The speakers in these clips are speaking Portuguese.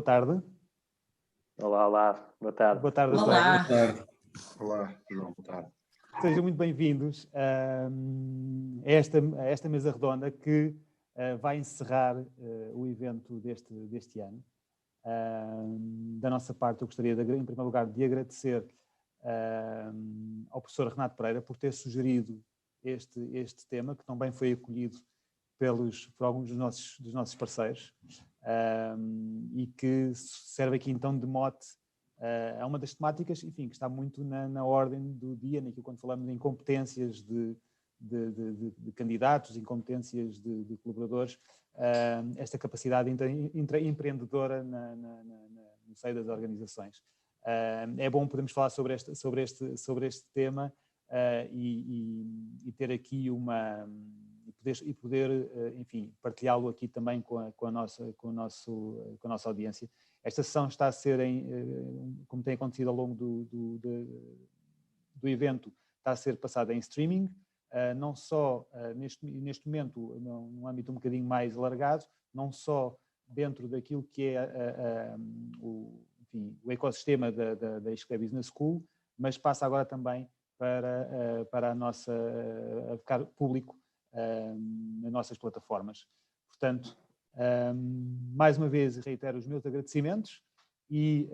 tarde. Olá, olá, boa tarde. Boa tarde a todos. Olá. Boa tarde. Olá, João, boa tarde. Sejam muito bem-vindos a esta mesa redonda que vai encerrar o evento deste ano. Da nossa parte, eu gostaria, em primeiro lugar, de agradecer ao professor Renato Pereira por ter sugerido este tema, que também foi acolhido por alguns dos nossos parceiros, e que serve aqui então de mote a uma das temáticas, enfim, que está muito na ordem do dia, naquilo quando falamos em competências de candidatos, em competências de colaboradores, esta capacidade empreendedora no seio das organizações. É bom podermos falar sobre este tema e ter aqui e poder, enfim, partilhá-lo aqui também com a nossa audiência. Esta sessão está a ser, como tem acontecido ao longo do evento, está a ser passada em streaming, não só neste momento, num âmbito um bocadinho mais alargado, não só dentro daquilo que é o ecossistema da Isqueté Business School, mas passa agora também para a ficar público nas nossas plataformas. Portanto, mais uma vez reitero os meus agradecimentos e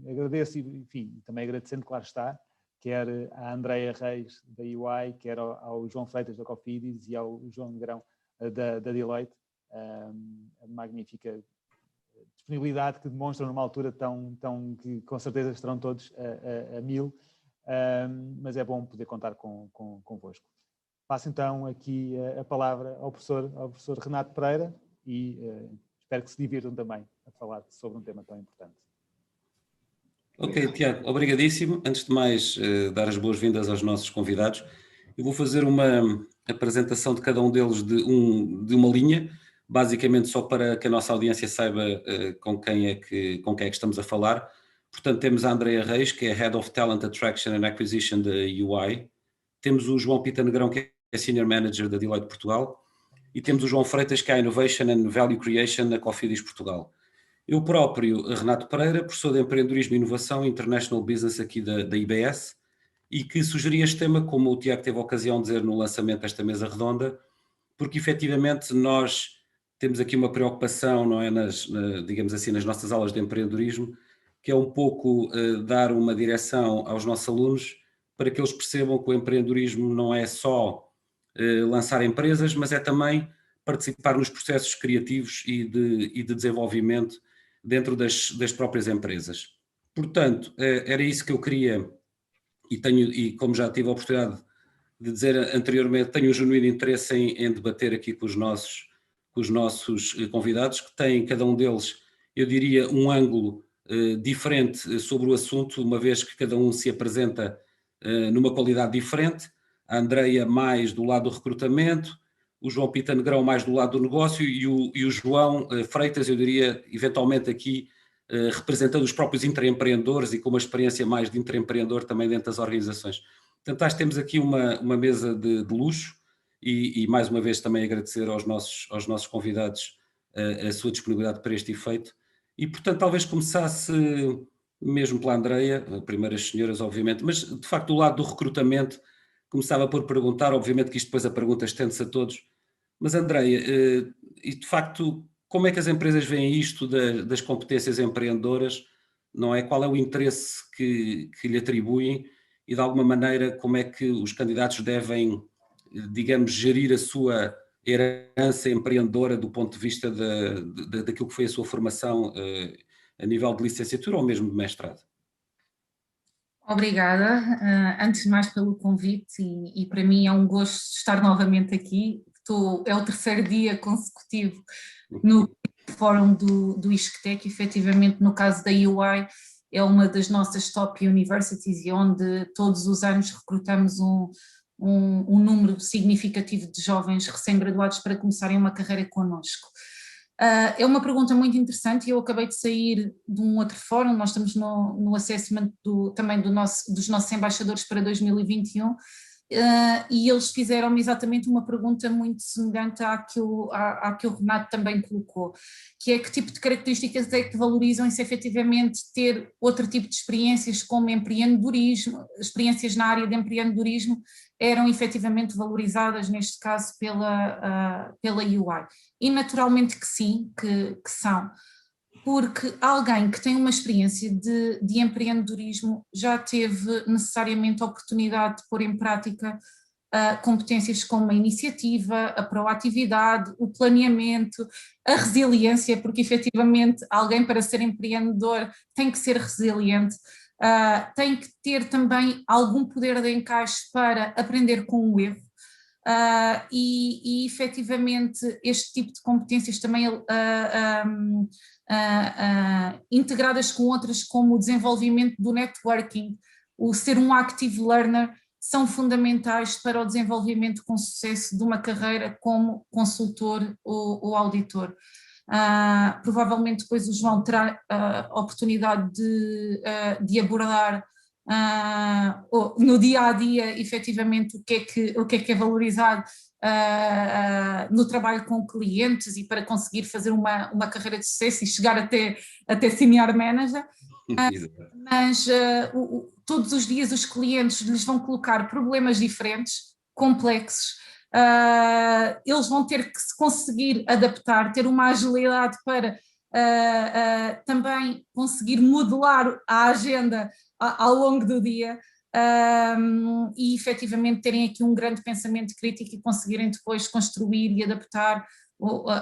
agradeço, enfim, também agradecendo, claro está, quer à Andreia Reis da UI, quer ao João Freitas da Cofidis e ao João Negrão da Deloitte, a magnífica disponibilidade que demonstram numa altura que com certeza estarão todos a mil, mas é bom poder contar convosco. Passo então aqui a palavra ao professor Renato Pereira e espero que se divirtam também a falar sobre um tema tão importante. Ok, Tiago, obrigadíssimo. Antes de mais, dar as boas-vindas aos nossos convidados. Eu vou fazer uma apresentação de cada um deles de uma linha, basicamente só para que a nossa audiência saiba com quem é que estamos a falar. Portanto, temos a Andreia Reis, que é Head of Talent Attraction and Acquisition da UI. Temos o João Pita Negrão, que é Senior Manager da Deloitte Portugal. E temos o João Freitas, que é Innovation and Value Creation na Cofidis Portugal. Eu próprio, Renato Pereira, professor de Empreendedorismo e Inovação e International Business aqui da IBS, e que sugeri este tema, como o Tiago teve a ocasião de dizer no lançamento desta mesa redonda, porque efetivamente nós temos aqui uma preocupação, não é, digamos assim, nas nossas aulas de empreendedorismo, que é um pouco dar uma direção aos nossos alunos para que eles percebam que o empreendedorismo não é só lançar empresas, mas é também participar nos processos criativos e de desenvolvimento dentro das próprias empresas. Portanto, era isso que eu queria, e como já tive a oportunidade de dizer anteriormente, tenho um genuíno interesse em debater aqui com os nossos convidados, que têm cada um deles, eu diria, um ângulo diferente sobre o assunto, uma vez que cada um se apresenta numa qualidade diferente. A Andreia mais do lado do recrutamento, o João Pita Negrão mais do lado do negócio e o João Freitas, eu diria, eventualmente aqui representando os próprios intraempreendedores e com uma experiência mais de intraempreendedor também dentro das organizações. Portanto, acho que temos aqui uma mesa de luxo e mais uma vez também agradecer aos nossos convidados a sua disponibilidade para este efeito. E, portanto, talvez começasse mesmo pela Andreia, primeiro as senhoras, obviamente, mas de facto do lado do recrutamento, começava por perguntar, obviamente que isto depois a pergunta estende-se a todos, mas Andreia, e de facto, como é que as empresas veem isto das competências empreendedoras, não é? Qual é o interesse que lhe atribuem e de alguma maneira como é que os candidatos devem, digamos, gerir a sua herança empreendedora do ponto de vista daquilo que foi a sua formação a nível de licenciatura ou mesmo de mestrado? Obrigada, antes de mais pelo convite e para mim é um gosto estar novamente aqui. É o terceiro dia consecutivo no fórum do Isqueté, que efetivamente no caso da UI é uma das nossas top universities e onde todos os anos recrutamos um número significativo de jovens recém-graduados para começarem uma carreira connosco. É uma pergunta muito interessante e eu acabei de sair de um outro fórum, nós estamos no assessment também dos nossos embaixadores para 2021 e eles fizeram-me exatamente uma pergunta muito semelhante à que o Renato também colocou, que é que tipo de características é que valorizam-se efetivamente ter outro tipo de experiências como empreendedorismo, experiências na área de empreendedorismo eram efetivamente valorizadas neste caso pela UI. E naturalmente que sim, que são. Porque alguém que tem uma experiência de empreendedorismo já teve necessariamente a oportunidade de pôr em prática competências como a iniciativa, a proatividade, o planeamento, a resiliência, porque efetivamente alguém para ser empreendedor tem que ser resiliente, tem que ter também algum poder de encaixe para aprender com o erro. E efetivamente este tipo de competências também integradas com outras como o desenvolvimento do networking, o ser um active learner, são fundamentais para o desenvolvimento com sucesso de uma carreira como consultor ou auditor. Provavelmente depois o João terá a oportunidade de abordar no dia a dia efetivamente o que é valorizado no trabalho com clientes e para conseguir fazer uma carreira de sucesso e chegar até senior manager. Mas todos os dias os clientes lhes vão colocar problemas diferentes, complexos, eles vão ter que se conseguir adaptar, ter uma agilidade para também conseguir modelar a agenda ao longo do dia e efetivamente terem aqui um grande pensamento crítico e conseguirem depois construir e adaptar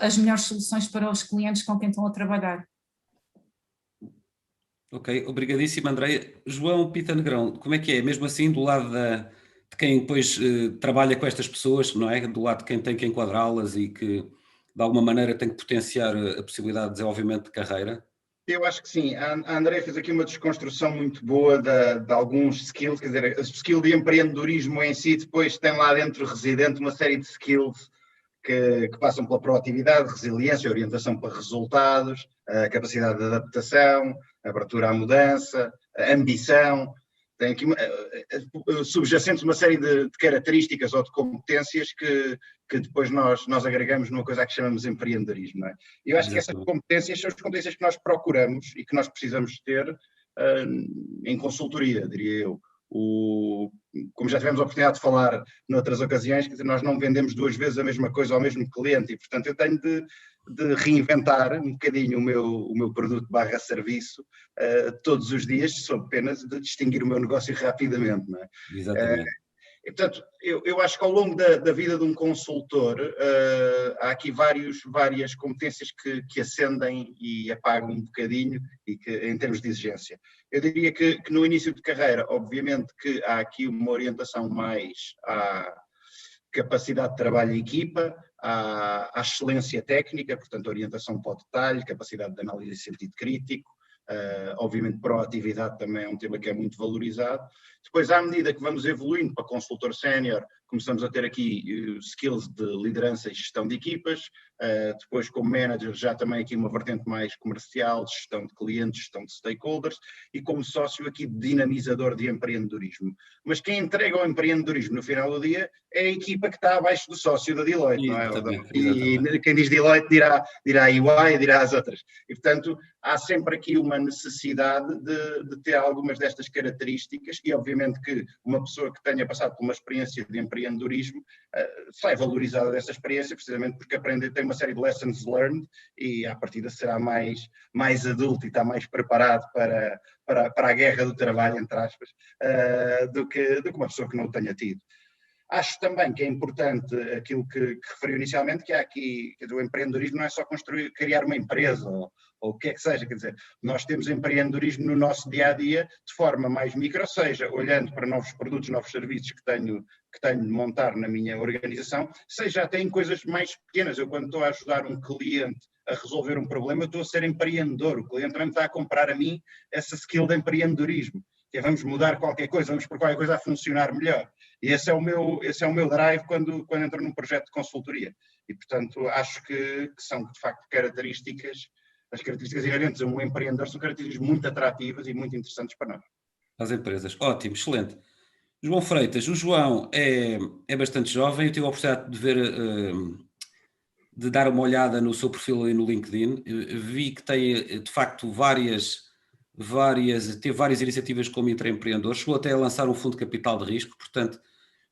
as melhores soluções para os clientes com quem estão a trabalhar. Ok, obrigadíssimo, Andreia. João Pita Negrão, como é que é? Mesmo assim, do lado de quem depois trabalha com estas pessoas, não é? Do lado de quem tem que enquadrá-las e que de alguma maneira tem que potenciar a possibilidade de desenvolvimento de carreira? Eu acho que sim. A Andreia fez aqui uma desconstrução muito boa de alguns skills, quer dizer, a skill de empreendedorismo em si depois tem lá dentro residente uma série de skills que passam pela proatividade, resiliência, orientação para resultados, a capacidade de adaptação, abertura à mudança, a ambição. Tem aqui subjacentes uma série de características ou de competências que depois nós agregamos numa coisa que chamamos de empreendedorismo. Não é? Eu acho que essas competências são as competências que nós procuramos e que nós precisamos ter em consultoria, diria eu. Como já tivemos a oportunidade de falar noutras ocasiões, quer dizer, nós não vendemos duas vezes a mesma coisa ao mesmo cliente e, portanto, eu tenho de reinventar um bocadinho o meu produto / serviço todos os dias, sob pena de distinguir o meu negócio rapidamente. Não é? Exatamente. E, portanto, eu acho que ao longo da vida de um consultor há aqui várias competências que acendem e apagam um bocadinho e que, em termos de exigência. Eu diria que no início de carreira, obviamente que há aqui uma orientação mais à capacidade de trabalho em equipa, à excelência técnica, portanto orientação para o detalhe, capacidade de análise e sentido crítico, obviamente proatividade também é um tema que é muito valorizado. Depois, à medida que vamos evoluindo para consultor sénior, começamos a ter aqui skills de liderança e gestão de equipas, depois como manager já também aqui uma vertente mais comercial, de gestão de clientes, gestão de stakeholders, e como sócio aqui dinamizador de empreendedorismo. Mas quem entrega o empreendedorismo no final do dia é a equipa que está abaixo do sócio da Deloitte, não é? E quem diz Deloitte dirá EY, dirá as outras. E portanto há sempre aqui uma necessidade de ter algumas destas características e obviamente que uma pessoa que tenha passado por uma experiência de empreendedorismo sai valorizada dessa experiência precisamente porque tem uma série de lessons learned e à partida será mais adulto e está mais preparado para a guerra do trabalho, entre aspas, do que uma pessoa que não o tenha tido. Acho também que é importante aquilo que referiu inicialmente, que há aqui, quer dizer, o empreendedorismo não é só criar uma empresa ou o que é que seja, quer dizer, nós temos empreendedorismo no nosso dia-a-dia de forma mais micro, seja olhando para novos produtos, novos serviços que tenho de montar na minha organização, seja até em coisas mais pequenas. Eu quando estou a ajudar um cliente a resolver um problema, eu estou a ser empreendedor, o cliente também está a comprar a mim essa skill de empreendedorismo. Vamos mudar qualquer coisa, vamos por qualquer coisa a funcionar melhor. E esse é o meu drive quando entro num projeto de consultoria. E, portanto, acho que são, de facto, as características inerentes a um empreendedor são características muito atrativas e muito interessantes para nós. As empresas. Ótimo, excelente. João Freitas, o João é bastante jovem, eu tive a oportunidade de ver, de dar uma olhada no seu perfil ali no LinkedIn, vi que tem de facto teve várias iniciativas como intraempreendedor, chegou até a lançar um fundo de capital de risco, portanto,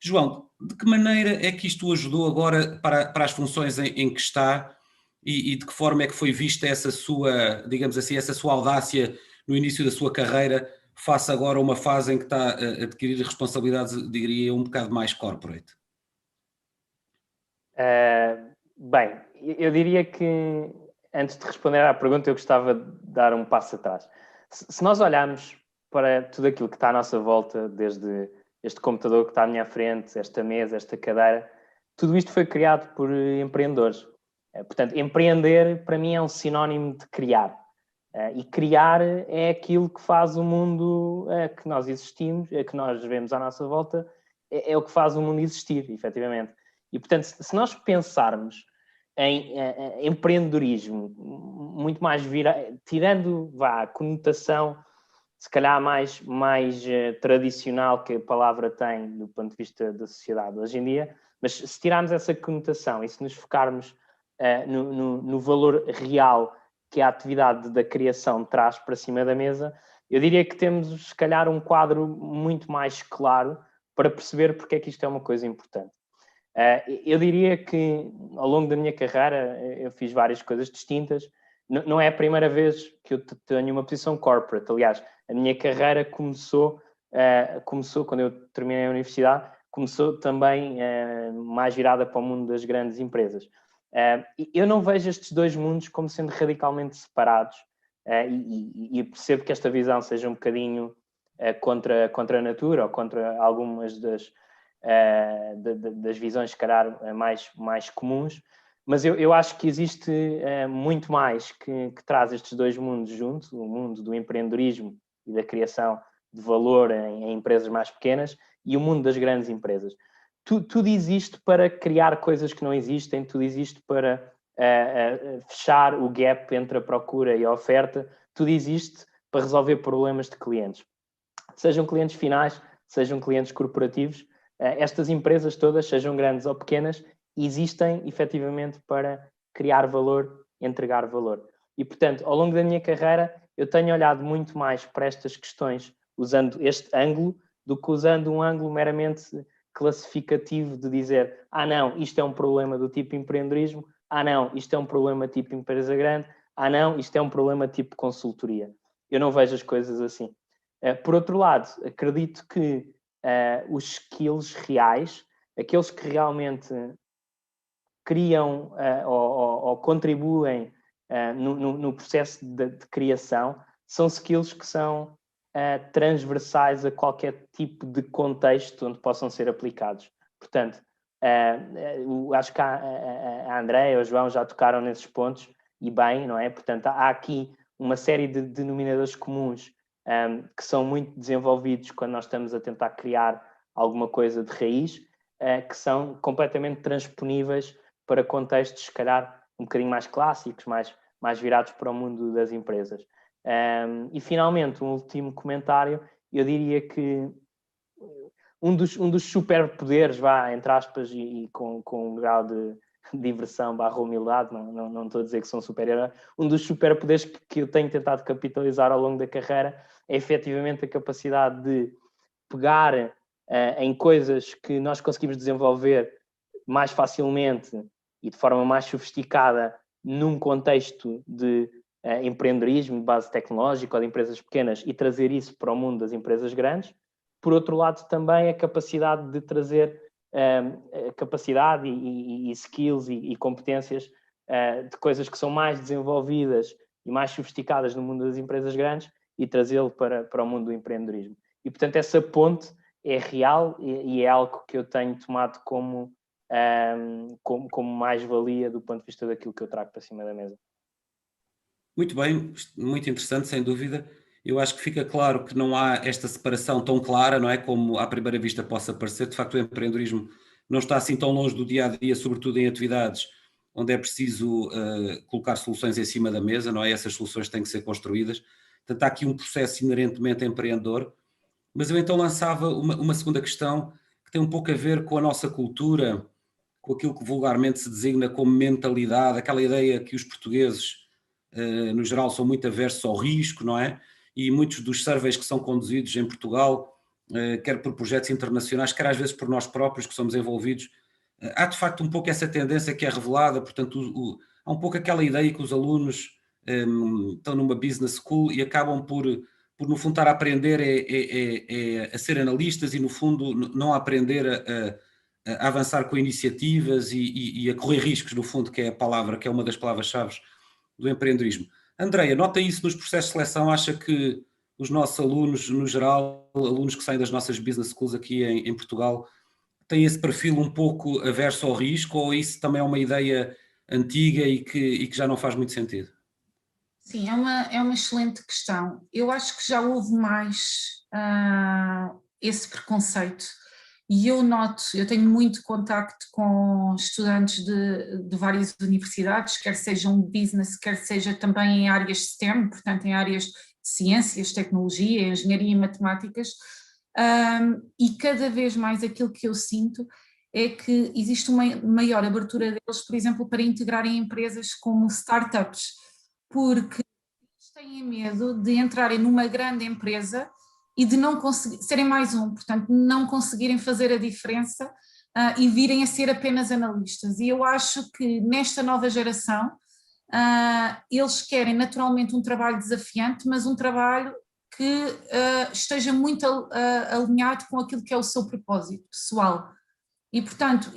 João, de que maneira é que isto o ajudou agora para as funções em que está e de que forma é que foi vista essa sua, digamos assim, essa sua audácia no início da sua carreira, face agora a uma fase em que está a adquirir responsabilidades, diria, um bocado mais corporate? Bem, eu diria que, antes de responder à pergunta, eu gostava de dar um passo atrás. Se nós olharmos para tudo aquilo que está à nossa volta, desde este computador que está à minha frente, esta mesa, esta cadeira, tudo isto foi criado por empreendedores. Portanto, empreender, para mim, é um sinónimo de criar. E criar é aquilo que faz o mundo que nós existimos, que nós vemos à nossa volta, é o que faz o mundo existir, efetivamente. E, portanto, se nós pensarmos em empreendedorismo, muito mais tirando a conotação, se calhar mais tradicional que a palavra tem do ponto de vista da sociedade hoje em dia, mas se tirarmos essa conotação e se nos focarmos no valor real que a atividade da criação traz para cima da mesa, eu diria que temos, se calhar, um quadro muito mais claro para perceber porque é que isto é uma coisa importante. Eu diria que, ao longo da minha carreira, eu fiz várias coisas distintas. Não é a primeira vez que eu tenho uma posição corporate. Aliás, a minha carreira começou quando eu terminei a universidade, começou também mais virada para o mundo das grandes empresas. Eu não vejo estes dois mundos como sendo radicalmente separados e percebo que esta visão seja um bocadinho contra a natura ou contra algumas das visões, se calhar, mais comuns, mas eu acho que existe muito mais que traz estes dois mundos juntos, o mundo do empreendedorismo e da criação de valor em empresas mais pequenas e o mundo das grandes empresas. Tudo existe para criar coisas que não existem, tudo existe para fechar o gap entre a procura e a oferta, tudo existe para resolver problemas de clientes. Sejam clientes finais, sejam clientes corporativos, estas empresas todas, sejam grandes ou pequenas, existem efetivamente para criar valor, entregar valor. E, portanto, ao longo da minha carreira, eu tenho olhado muito mais para estas questões usando este ângulo do que usando um ângulo meramente classificativo de dizer não, isto é um problema do tipo empreendedorismo, não, isto é um problema tipo empresa grande, não, isto é um problema tipo consultoria. Eu não vejo as coisas assim. Por outro lado, acredito que os skills reais, aqueles que realmente criam ou contribuem no processo de criação, são skills que são transversais a qualquer tipo de contexto onde possam ser aplicados. Portanto, acho que a Andréia ou o João já tocaram nesses pontos, e bem, não é? Portanto, há aqui uma série de denominadores comuns que são muito desenvolvidos quando nós estamos a tentar criar alguma coisa de raiz, que são completamente transponíveis para contextos, se calhar, um bocadinho mais clássicos, mais virados para o mundo das empresas. E, finalmente, um último comentário, eu diria que um dos superpoderes, entre aspas, e com um grau de diversão / humildade, não estou a dizer que sou um super-herói, um dos superpoderes que eu tenho tentado capitalizar ao longo da carreira é efetivamente a capacidade de pegar em coisas que nós conseguimos desenvolver mais facilmente e de forma mais sofisticada num contexto de empreendedorismo, de base tecnológica ou de empresas pequenas, e trazer isso para o mundo das empresas grandes. Por outro lado, também a capacidade de trazer capacidade e skills e competências de coisas que são mais desenvolvidas e mais sofisticadas no mundo das empresas grandes e trazê-lo para o mundo do empreendedorismo. E, portanto, essa ponte é real e é algo que eu tenho tomado como mais-valia do ponto de vista daquilo que eu trago para cima da mesa. Muito bem, muito interessante, sem dúvida. Eu acho que fica claro que não há esta separação tão clara, não é? Como à primeira vista possa parecer. De facto, o empreendedorismo não está assim tão longe do dia a dia, sobretudo em atividades onde é preciso colocar soluções em cima da mesa, não é? Essas soluções têm que ser construídas. Portanto, há aqui um processo inerentemente empreendedor Mas eu então lançava uma segunda questão que tem um pouco a ver com a nossa cultura, com aquilo que vulgarmente se designa como mentalidade, aquela ideia que os portugueses, no geral, são muito aversos ao risco, não é? E muitos dos surveys que são conduzidos em Portugal, quer por projetos internacionais, quer às vezes por nós próprios que somos envolvidos, há de facto um pouco essa tendência que é revelada, portanto, há um pouco aquela ideia que os alunos estão numa business school e acabam por no fundo estar a aprender a ser analistas e no fundo não a aprender a avançar com iniciativas e a correr riscos, no fundo, que é a palavra, que é uma das palavras-chave do empreendedorismo. Andreia, nota isso nos processos de seleção? Acha que os nossos alunos, no geral, alunos que saem das nossas business schools aqui em Portugal, têm esse perfil um pouco averso ao risco, ou isso também é uma ideia antiga e que já não faz muito sentido? Sim, é uma excelente questão. Eu acho que já houve mais esse preconceito. E eu noto, eu tenho muito contacto com estudantes de várias universidades, quer sejam business, quer seja também em áreas STEM, portanto em áreas de ciências, tecnologia, engenharia e matemáticas, e cada vez mais aquilo que eu sinto é que existe uma maior abertura deles, por exemplo, para integrarem empresas como startups, porque eles têm medo de entrarem numa grande empresa e de não conseguir, serem mais um, portanto, não conseguirem fazer a diferença e virem a ser apenas analistas. E eu acho que nesta nova geração eles querem naturalmente um trabalho desafiante, mas um trabalho que esteja muito alinhado com aquilo que é o seu propósito pessoal. E, portanto,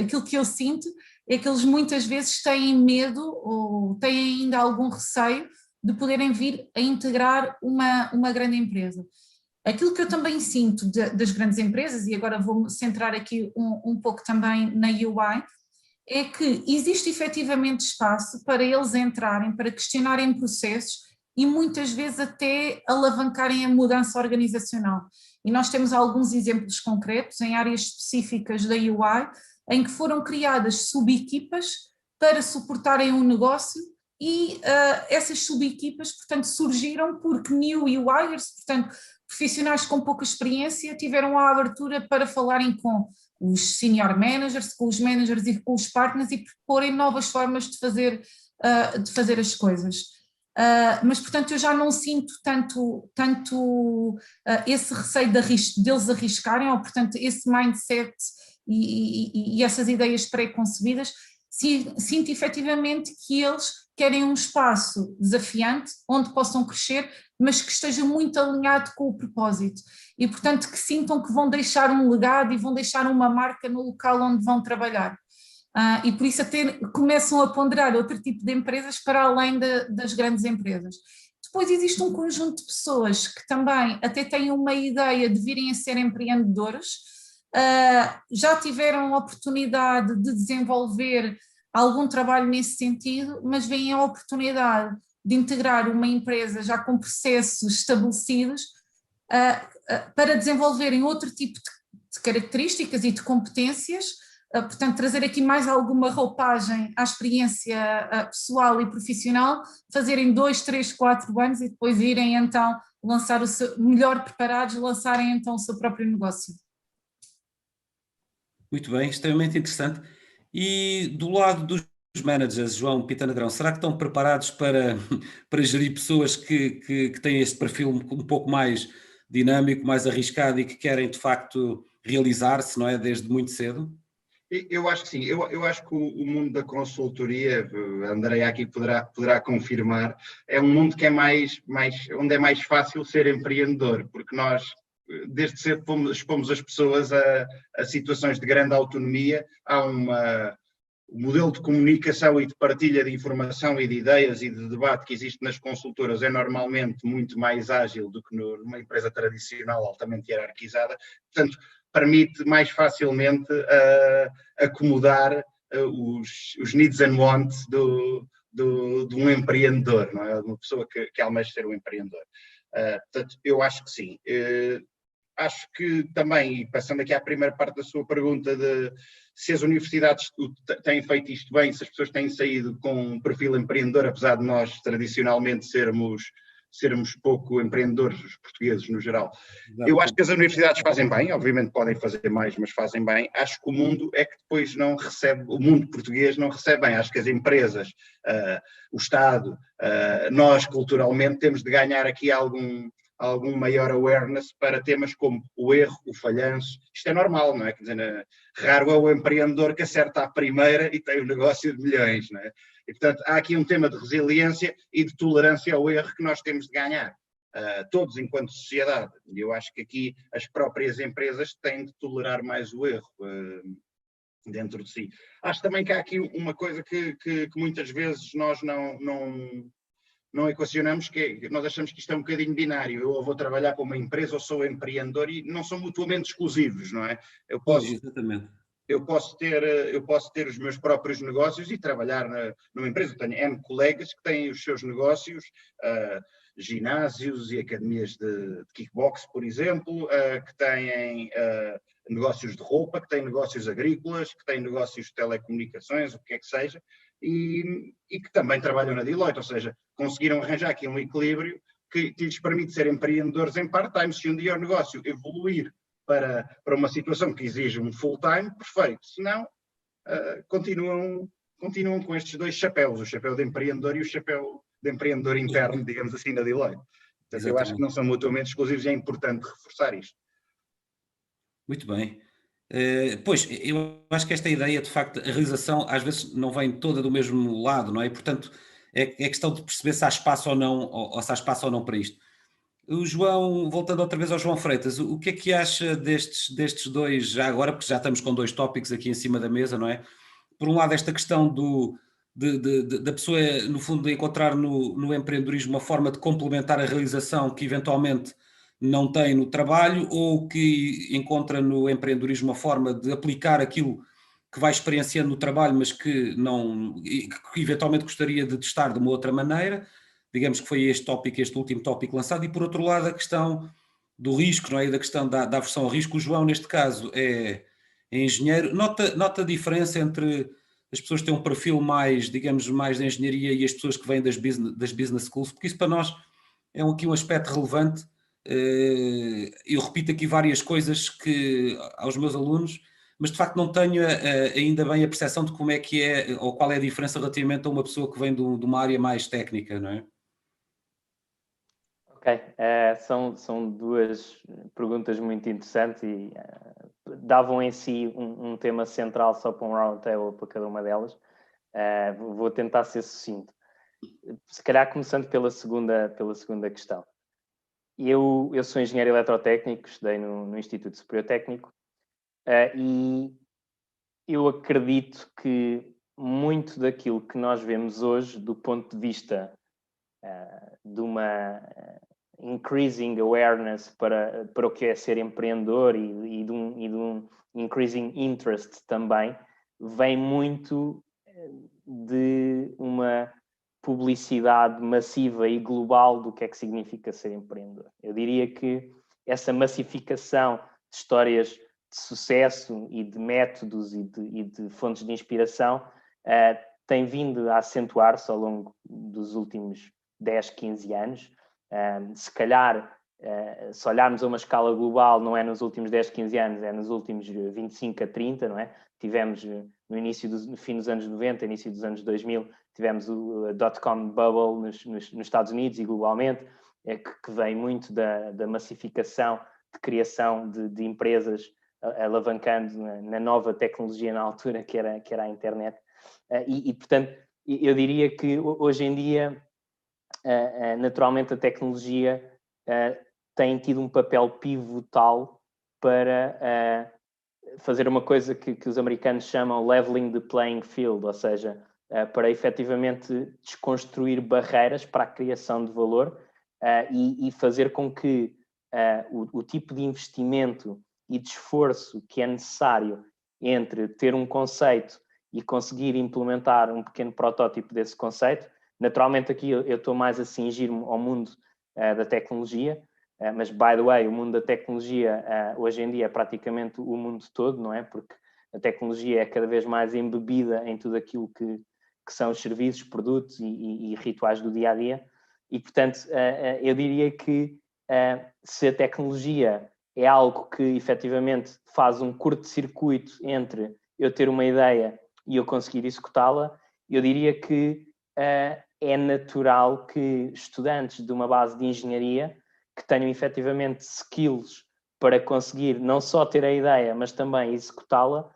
aquilo que eu sinto é que eles muitas vezes têm medo ou têm ainda algum receio de poderem vir a integrar uma grande empresa. Aquilo que eu também sinto das grandes empresas, e agora vou-me centrar aqui um pouco também na UI, é que existe efetivamente espaço para eles entrarem, para questionarem processos e muitas vezes até alavancarem a mudança organizacional. E nós temos alguns exemplos concretos em áreas específicas da UI, em que foram criadas subequipas para suportarem um negócio e essas subequipas, portanto, surgiram porque new UIers, portanto, profissionais com pouca experiência, tiveram a abertura para falarem com os senior managers, com os managers e com os partners e proporem novas formas de fazer as coisas. Mas, portanto, eu já não sinto tanto esse receio deles arriscarem, ou, portanto, esse mindset e essas ideias pré-concebidas. Sinto efetivamente que eles querem um espaço desafiante, onde possam crescer, mas que esteja muito alinhado com o propósito. E, portanto, que sintam que vão deixar um legado e vão deixar uma marca no local onde vão trabalhar. E por isso até começam a ponderar outro tipo de empresas para além das grandes empresas. Depois existe um conjunto de pessoas que também até têm uma ideia de virem a ser empreendedores, já tiveram a oportunidade de desenvolver algum trabalho nesse sentido, mas veem a oportunidade de integrar uma empresa já com processos estabelecidos para desenvolverem outro tipo de características e de competências. Portanto, trazer aqui mais alguma roupagem à experiência pessoal e profissional, fazerem 2, 3, 4 anos e depois irem então lançar melhor preparados, lançarem então o seu próprio negócio. Muito bem, extremamente interessante. E do lado dos managers, João Pitana Negrão, será que estão preparados para gerir pessoas que têm este perfil um pouco mais dinâmico, mais arriscado e que querem de facto realizar-se, não é, desde muito cedo? Eu acho que sim, eu acho que o mundo da consultoria, a Andreia aqui poderá confirmar, é um mundo que é onde é mais fácil ser empreendedor, porque nós desde cedo expomos as pessoas a situações de grande autonomia, há o modelo de comunicação e de partilha de informação e de ideias e de debate que existe nas consultoras é normalmente muito mais ágil do que numa empresa tradicional altamente hierarquizada, portanto, permite mais facilmente acomodar os needs and wants de um empreendedor, não é? De uma pessoa que almeja ser um empreendedor. Portanto, eu acho que sim. Acho que também, e passando aqui à primeira parte da sua pergunta de se as universidades têm feito isto bem, se as pessoas têm saído com um perfil empreendedor, apesar de nós tradicionalmente sermos sermos pouco empreendedores, os portugueses no geral. Exato. Eu acho que as universidades fazem bem, obviamente podem fazer mais, mas fazem bem. Acho que o mundo é que depois não recebe, o mundo português não recebe bem. Acho que as empresas, o Estado, nós culturalmente temos de ganhar aqui algum maior awareness para temas como o erro, o falhanço. Isto é normal, não é? Quer dizer, raro é o empreendedor que acerta à primeira e tem um negócio de milhões, não é? E, portanto, há aqui um tema de resiliência e de tolerância ao erro que nós temos de ganhar, todos enquanto sociedade. E eu acho que aqui as próprias empresas têm de tolerar mais o erro dentro de si. Acho também que há aqui uma coisa que muitas vezes nós não equacionamos, que nós achamos que isto é um bocadinho binário. Eu ou vou trabalhar para uma empresa ou sou empreendedor, e não são mutuamente exclusivos, não é? Exatamente. Eu posso ter os meus próprios negócios e trabalhar numa empresa. Eu tenho N colegas que têm os seus negócios, ginásios e academias de kickbox, por exemplo, que têm negócios de roupa, que têm negócios agrícolas, que têm negócios de telecomunicações, o que é que seja, e que também trabalham na Deloitte, ou seja, conseguiram arranjar aqui um equilíbrio que lhes permite ser empreendedores em part-time. Se um dia o negócio evoluir para uma situação que exige um full-time, perfeito. Se não, continuam com estes dois chapéus, o chapéu de empreendedor e o chapéu de empreendedor interno, digamos assim, na Deloitte. Portanto, eu acho que não são mutuamente exclusivos e é importante reforçar isto. Muito bem. Pois, eu acho que esta ideia, de facto, a realização às vezes não vem toda do mesmo lado, não é? E, portanto, é questão de perceber se há espaço ou não, ou se há espaço ou não para isto. O João, voltando outra vez ao João Freitas, o que é que acha destes dois, já agora, porque já estamos com dois tópicos aqui em cima da mesa, não é? Por um lado, esta questão da pessoa, no fundo, encontrar no empreendedorismo uma forma de complementar a realização que eventualmente não tem no trabalho, ou que encontra no empreendedorismo uma forma de aplicar aquilo que vai experienciando no trabalho, mas que eventualmente gostaria de testar de uma outra maneira. Digamos que foi este último tópico lançado. E por outro lado, a questão do risco, não é? E da questão da aversão ao risco. O João, neste caso, é engenheiro. Nota a diferença entre as pessoas que têm um perfil mais, digamos, mais de engenharia e as pessoas que vêm das business schools, porque isso para nós é aqui um aspecto relevante. Eu repito aqui várias coisas aos meus alunos, mas de facto não tenho ainda bem a percepção de como é que é, ou qual é a diferença relativamente a uma pessoa que vem de uma área mais técnica, não é? Ok, são duas perguntas muito interessantes e davam em si um tema central só para um roundtable para cada uma delas. Vou tentar ser sucinto. Se calhar começando pela segunda questão. Eu sou engenheiro eletrotécnico, estudei no Instituto Superior Técnico, e eu acredito que muito daquilo que nós vemos hoje, do ponto de vista de uma increasing awareness para o que é ser empreendedor e de um increasing interest também, vem muito de uma publicidade massiva e global do que é que significa ser empreendedor. Eu diria que essa massificação de histórias de sucesso e de métodos e de fontes de inspiração tem vindo a acentuar-se ao longo dos últimos 10, 15 anos. Se calhar, se olharmos a uma escala global, não é nos últimos 10, 15 anos, é nos últimos 25 a 30, não é? Tivemos no fim dos anos 90, início dos anos 2000, tivemos o dot-com bubble nos Estados Unidos e globalmente, que vem muito da massificação de criação de empresas, alavancando na nova tecnologia na altura, que era a internet. Portanto, eu diria que hoje em dia, naturalmente, a tecnologia tem tido um papel pivotal para fazer uma coisa que os americanos chamam leveling the playing field, ou seja, para efetivamente desconstruir barreiras para a criação de valor e fazer com que o tipo de investimento e de esforço que é necessário entre ter um conceito e conseguir implementar um pequeno protótipo desse conceito. Naturalmente aqui eu estou mais a cingir-me ao mundo da tecnologia, mas, by the way, o mundo da tecnologia hoje em dia é praticamente o mundo todo, não é? Porque a tecnologia é cada vez mais embebida em tudo aquilo que são os serviços, produtos e rituais do dia-a-dia. E, portanto, eu diria que se a tecnologia é algo que efetivamente faz um curto-circuito entre eu ter uma ideia e eu conseguir executá-la, eu diria que é natural que estudantes de uma base de engenharia que tenham efetivamente skills para conseguir não só ter a ideia, mas também executá-la,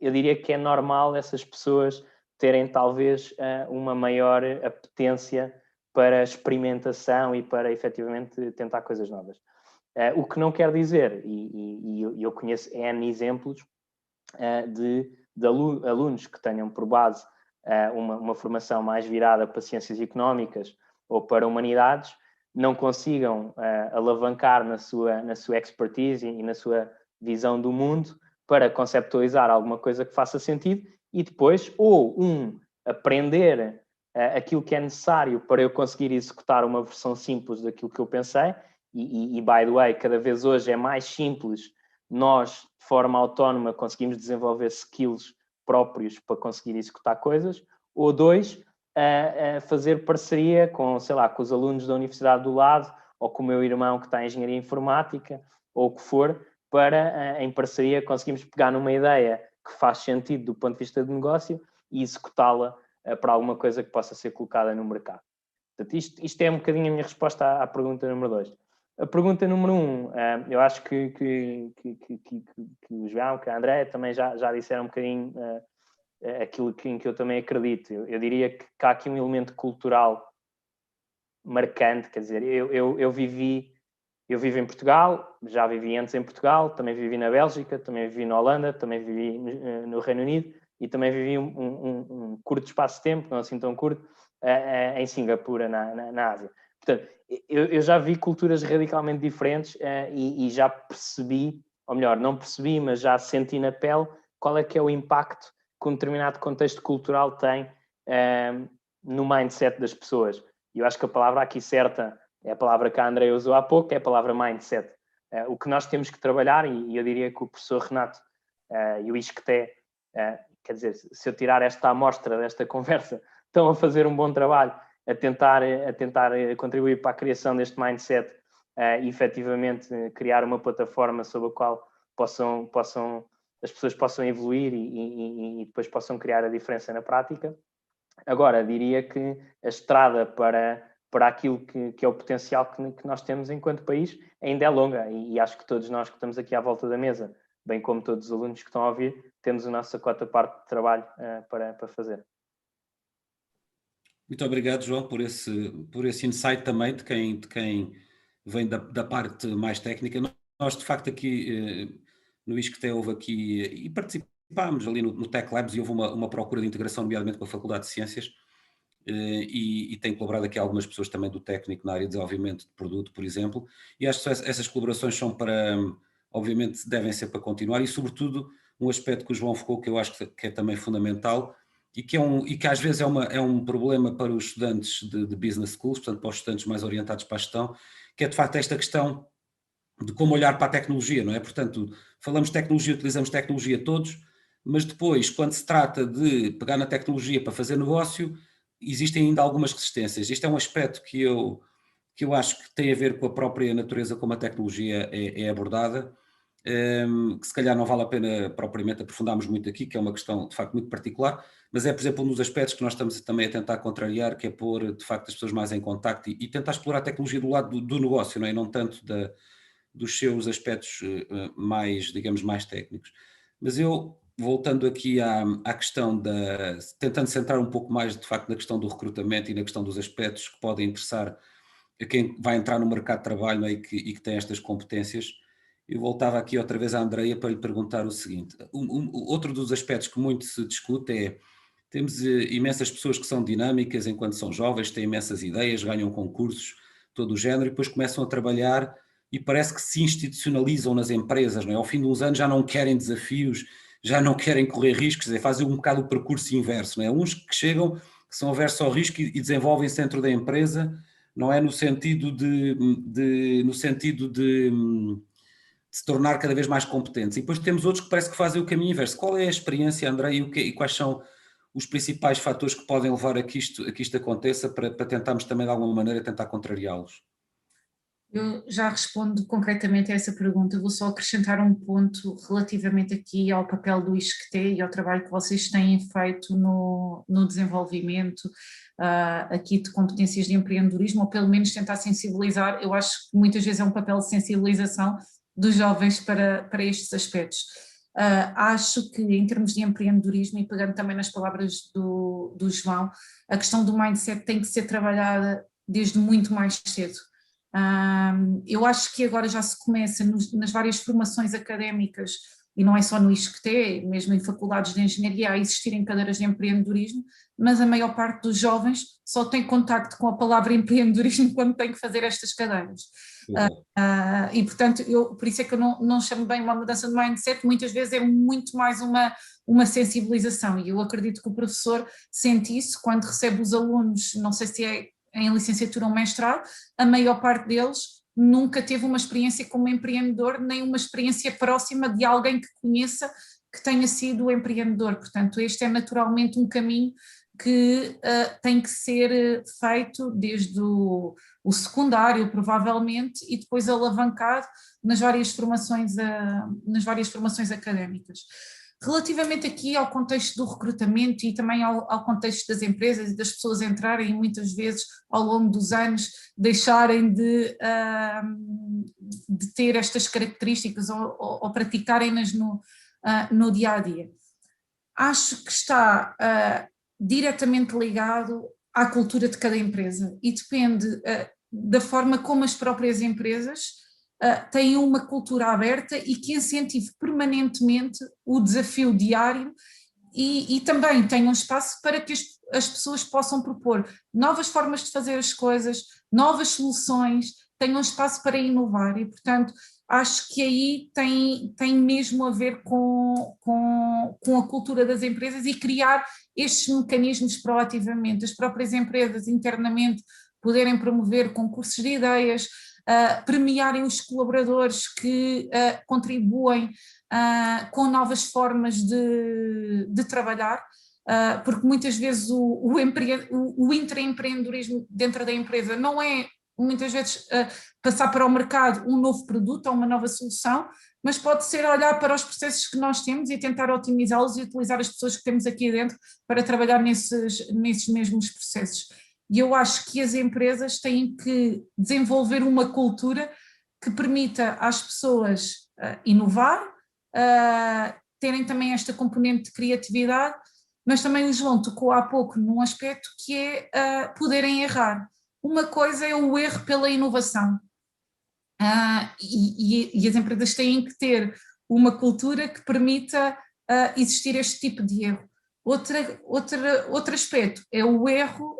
eu diria que é normal essas pessoas terem talvez uma maior apetência para experimentação e para efetivamente tentar coisas novas. O que não quer dizer, e eu conheço N exemplos de alunos que tenham por base uma formação mais virada para ciências económicas ou para humanidades, não consigam alavancar na sua expertise e na sua visão do mundo para conceptualizar alguma coisa que faça sentido e depois, ou aprender aquilo que é necessário para eu conseguir executar uma versão simples daquilo que eu pensei, e by the way, cada vez hoje é mais simples nós, de forma autónoma, conseguimos desenvolver skills próprios para conseguir executar coisas, ou dois, fazer parceria com, sei lá, com os alunos da universidade do lado, ou com o meu irmão que está em engenharia informática, ou o que for, para, em parceria, conseguirmos pegar numa ideia que faz sentido do ponto de vista de negócio e executá-la para alguma coisa que possa ser colocada no mercado. Portanto, isto é um bocadinho a minha resposta à pergunta número 2. A pergunta número 1, eu acho que o João, que a André também já disseram um bocadinho aquilo em que eu também acredito. Eu diria que há aqui um elemento cultural marcante, quer dizer, eu vivi em Portugal, já vivi antes em Portugal, também vivi na Bélgica, também vivi na Holanda, também vivi no Reino Unido e também vivi um curto espaço de tempo, não assim tão curto, em Singapura, na Ásia. Portanto, eu já vi culturas radicalmente diferentes e já percebi, ou melhor, não percebi, mas já senti na pele qual é que é o impacto que um determinado contexto cultural tem no mindset das pessoas. E eu acho que a palavra aqui certa é a palavra que a André usou há pouco, é a palavra mindset. O que nós temos que trabalhar, e eu diria que o professor Renato e o Isqueté, quer dizer, se eu tirar esta amostra desta conversa, estão a fazer um bom trabalho a tentar contribuir para a criação deste mindset e efetivamente criar uma plataforma sobre a qual as pessoas possam evoluir e depois possam criar a diferença na prática. Agora, diria que a estrada para aquilo que é o potencial que nós temos enquanto país ainda é longa e acho que todos nós que estamos aqui à volta da mesa, bem como todos os alunos que estão a ouvir, temos a nossa cota parte de trabalho para fazer. Muito obrigado, João, por esse insight também de quem vem da parte mais técnica. Nós, de facto, aqui no ISCTE houve aqui, e participámos ali no Tech Labs e houve uma procura de integração, nomeadamente com a Faculdade de Ciências, e tem colaborado aqui algumas pessoas também do técnico na área de desenvolvimento de produto, por exemplo, e acho que essas colaborações são obviamente devem ser para continuar e, sobretudo, um aspecto que o João focou que eu acho que é também fundamental, e que às vezes é um problema para os estudantes de business schools, portanto para os estudantes mais orientados para a gestão, que é de facto esta questão de como olhar para a tecnologia, não é? Portanto, falamos de tecnologia, utilizamos tecnologia todos, mas depois, quando se trata de pegar na tecnologia para fazer negócio, existem ainda algumas resistências. Este é um aspecto que eu acho que tem a ver com a própria natureza como a tecnologia é abordada, que se calhar não vale a pena propriamente aprofundarmos muito aqui, que é uma questão de facto muito particular, mas é, por exemplo, um dos aspectos que nós estamos também a tentar contrariar, que é pôr de facto as pessoas mais em contacto e tentar explorar a tecnologia do lado do negócio, não é? E não tanto dos seus aspectos mais, digamos, mais técnicos. Mas eu, voltando aqui à questão tentando centrar um pouco mais de facto na questão do recrutamento e na questão dos aspectos que podem interessar a quem vai entrar no mercado de trabalho, não é? e que tem estas competências. Eu voltava aqui outra vez à Andreia para lhe perguntar o seguinte. Outro dos aspectos que muito se discute é, temos imensas pessoas que são dinâmicas enquanto são jovens, têm imensas ideias, ganham concursos, todo o género, e depois começam a trabalhar e parece que se institucionalizam nas empresas, não é? Ao fim de uns anos já não querem desafios, já não querem correr riscos, fazem um bocado o percurso inverso, não é? Uns que chegam, que são aversos ao risco e desenvolvem-se dentro da empresa, não é? No sentido de se tornar cada vez mais competentes. E depois temos outros que parece que fazem o caminho inverso. Qual é a experiência, André, e quais são os principais fatores que podem levar a que isto aconteça, para tentarmos também de alguma maneira tentar contrariá-los? Eu já respondo concretamente a essa pergunta, vou só acrescentar um ponto relativamente aqui ao papel do ISCTE e ao trabalho que vocês têm feito no desenvolvimento aqui de competências de empreendedorismo, ou pelo menos tentar sensibilizar. Eu acho que muitas vezes é um papel de sensibilização dos jovens para estes aspectos. Acho que em termos de empreendedorismo, e pegando também nas palavras do João, a questão do mindset tem que ser trabalhada desde muito mais cedo. Eu acho que agora já se começa nas várias formações académicas, e não é só no ISCTE, mesmo em faculdades de engenharia, a existirem cadeiras de empreendedorismo, mas a maior parte dos jovens só tem contacto com a palavra empreendedorismo quando tem que fazer estas cadeiras. E portanto, por isso é que eu não chamo bem uma mudança de mindset, muitas vezes é muito mais uma sensibilização, e eu acredito que o professor sente isso quando recebe os alunos, não sei se é em licenciatura ou mestrado, a maior parte deles nunca teve uma experiência como empreendedor, nem uma experiência próxima de alguém que conheça que tenha sido empreendedor. Portanto, este é naturalmente um caminho que tem que ser feito desde o secundário, provavelmente, e depois alavancado nas várias formações académicas. Relativamente aqui ao contexto do recrutamento e também ao contexto das empresas e das pessoas entrarem e muitas vezes ao longo dos anos deixarem de ter estas características ou praticarem-nas no dia-a-dia. Acho que está diretamente ligado à cultura de cada empresa e depende da forma como as próprias empresas têm uma cultura aberta e que incentive permanentemente o desafio diário e também tenham espaço para que as pessoas possam propor novas formas de fazer as coisas, novas soluções, tenham espaço para inovar e, portanto, acho que aí tem mesmo a ver com a cultura das empresas e criar estes mecanismos proativamente, as próprias empresas internamente poderem promover concursos de ideias, premiarem os colaboradores que contribuem com novas formas de trabalhar, porque muitas vezes o intraempreendedorismo dentro da empresa não é, muitas vezes, passar para o mercado um novo produto ou uma nova solução, mas pode ser olhar para os processos que nós temos e tentar otimizá-los e utilizar as pessoas que temos aqui dentro para trabalhar nesses mesmos processos. E eu acho que as empresas têm que desenvolver uma cultura que permita às pessoas inovar, terem também esta componente de criatividade, mas também o João tocou há pouco num aspecto que é poderem errar. Uma coisa é o erro pela inovação, e as empresas têm que ter uma cultura que permita existir este tipo de erro. Outro aspecto é o erro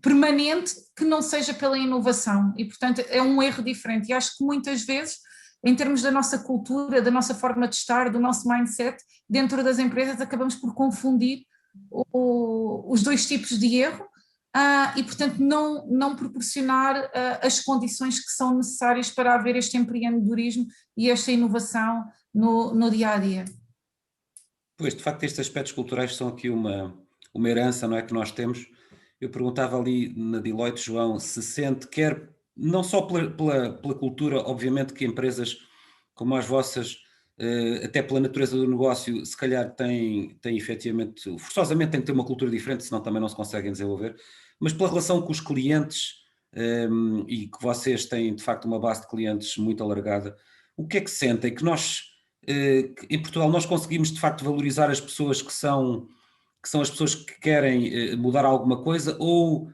permanente que não seja pela inovação e, portanto, é um erro diferente e acho que muitas vezes, em termos da nossa cultura, da nossa forma de estar, do nosso mindset, dentro das empresas acabamos por confundir os dois tipos de erro e, portanto, não proporcionar as condições que são necessárias para haver este empreendedorismo e esta inovação no dia-a-dia. Pois, de facto, estes aspectos culturais são aqui uma herança, não é, que nós temos. Eu perguntava ali na Deloitte, João, se sente, quer não só pela cultura, obviamente que empresas como as vossas, até pela natureza do negócio, se calhar têm efetivamente, forçosamente têm que ter uma cultura diferente, senão também não se conseguem desenvolver, mas pela relação com os clientes, e que vocês têm de facto uma base de clientes muito alargada, o que é que sentem? Que nós, em Portugal, nós conseguimos de facto valorizar as pessoas que são as pessoas que querem mudar alguma coisa, ou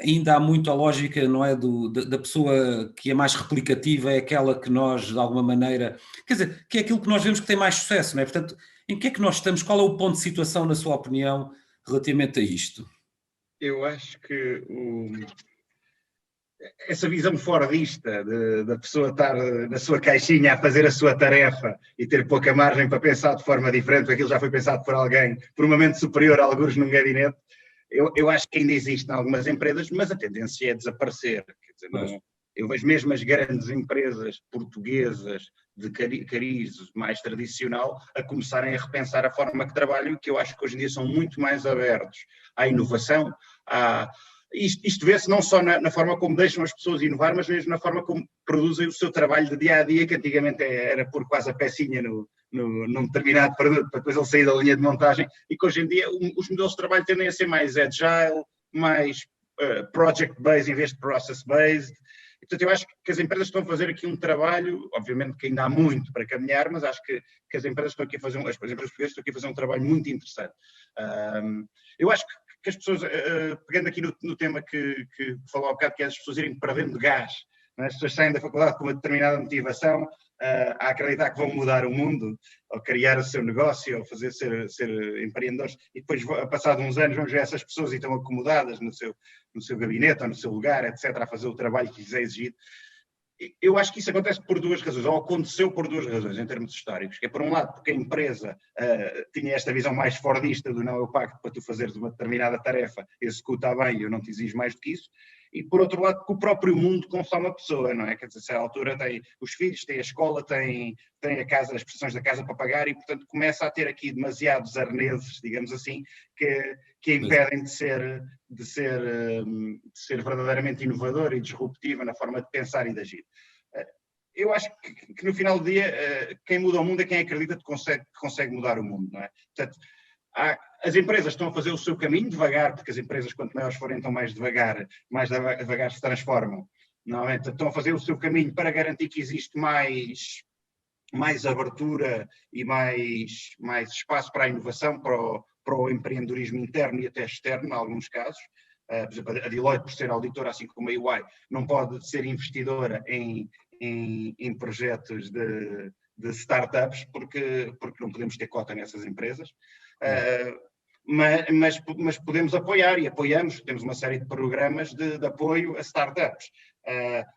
ainda há muito a lógica, não é, da pessoa que é mais replicativa, é aquela que nós, de alguma maneira, quer dizer, que é aquilo que nós vemos que tem mais sucesso, não é? Portanto, em que é que nós estamos? Qual é o ponto de situação, na sua opinião, relativamente a isto? Eu acho que essa visão fordista da pessoa estar na sua caixinha a fazer a sua tarefa e ter pouca margem para pensar de forma diferente, porque aquilo já foi pensado por alguém, por uma mente superior a alguns num gabinete, eu acho que ainda existe em algumas empresas, mas a tendência é desaparecer. Quer dizer, Eu vejo mesmo as grandes empresas portuguesas de cariz mais tradicional a começarem a repensar a forma que trabalham, que eu acho que hoje em dia são muito mais abertos à inovação. Isto vê-se não só na forma como deixam as pessoas inovar, mas mesmo na forma como produzem o seu trabalho de dia a dia, que antigamente era pôr quase a pecinha num determinado produto para depois ele sair da linha de montagem, e que hoje em dia os modelos de trabalho tendem a ser mais agile, mais project-based em vez de process-based. Portanto, eu acho que as empresas estão a fazer aqui um trabalho, obviamente que ainda há muito para caminhar, mas acho que as empresas estão aqui a fazer, as empresas portuguesas estão aqui a fazer um trabalho muito interessante. Eu acho que as pessoas, pegando aqui no tema que falou há bocado, que é as pessoas irem perdendo gás, não é? As pessoas saem da faculdade com uma determinada motivação, a acreditar que vão mudar o mundo, ou criar o seu negócio, ou fazer ser empreendedores, e depois, passados uns anos, vamos ver essas pessoas e estão acomodadas no seu gabinete ou no seu lugar, etc., a fazer o trabalho que lhes é exigido. Eu acho que isso acontece por duas razões, ou aconteceu por duas razões em termos históricos, que é por um lado porque a empresa tinha esta visão mais fordista do não, eu pago para tu fazeres uma determinada tarefa, executa bem, eu não te exijo mais do que isso, e por outro lado porque o próprio mundo consome a pessoa, não é? Quer dizer, se à altura tem os filhos, tem a escola, tem a casa, as prestações da casa para pagar, e portanto começa a ter aqui demasiados arneses, digamos assim, que a impedem de ser verdadeiramente inovador e disruptiva na forma de pensar e de agir. Eu acho que no final do dia, quem muda o mundo é quem acredita que consegue mudar o mundo, não é? Portanto, as empresas estão a fazer o seu caminho devagar, porque as empresas, quanto maiores forem, então mais devagar se transformam. Normalmente estão a fazer o seu caminho para garantir que existe mais abertura e mais espaço para a inovação, para o empreendedorismo interno e até externo, em alguns casos. Por exemplo, a Deloitte, por ser auditora, assim como a EY, não pode ser investidora em projetos de startups, porque não podemos ter cota nessas empresas. Mas podemos apoiar, e apoiamos, temos uma série de programas de apoio a startups.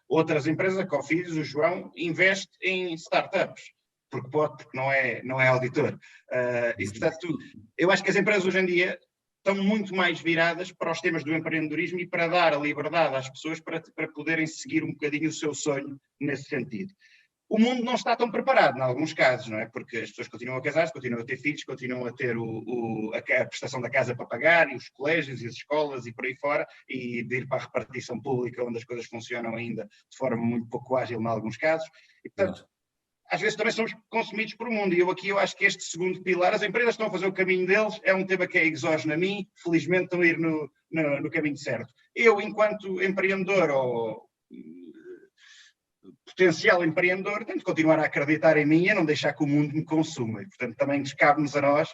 Outras empresas, a Cofidis, o João, investe em startups, porque não é auditor. E, portanto, eu acho que as empresas hoje em dia estão muito mais viradas para os temas do empreendedorismo e para dar a liberdade às pessoas para poderem seguir um bocadinho o seu sonho nesse sentido. O mundo não está tão preparado, em alguns casos, não é? Porque as pessoas continuam a casar-se, continuam a ter filhos, continuam a ter a prestação da casa para pagar, e os colégios e as escolas e por aí fora, e de ir para a repartição pública, onde as coisas funcionam ainda de forma muito pouco ágil, em alguns casos. E, portanto, às vezes também somos consumidos por um mundo, e eu acho que este segundo pilar, as empresas estão a fazer o caminho deles, é um tema que é exógeno a mim, felizmente estão a ir no caminho certo. Eu, enquanto empreendedor ou potencial empreendedor, tenho de continuar a acreditar em mim e a não deixar que o mundo me consuma. E, portanto, também cabe-nos a nós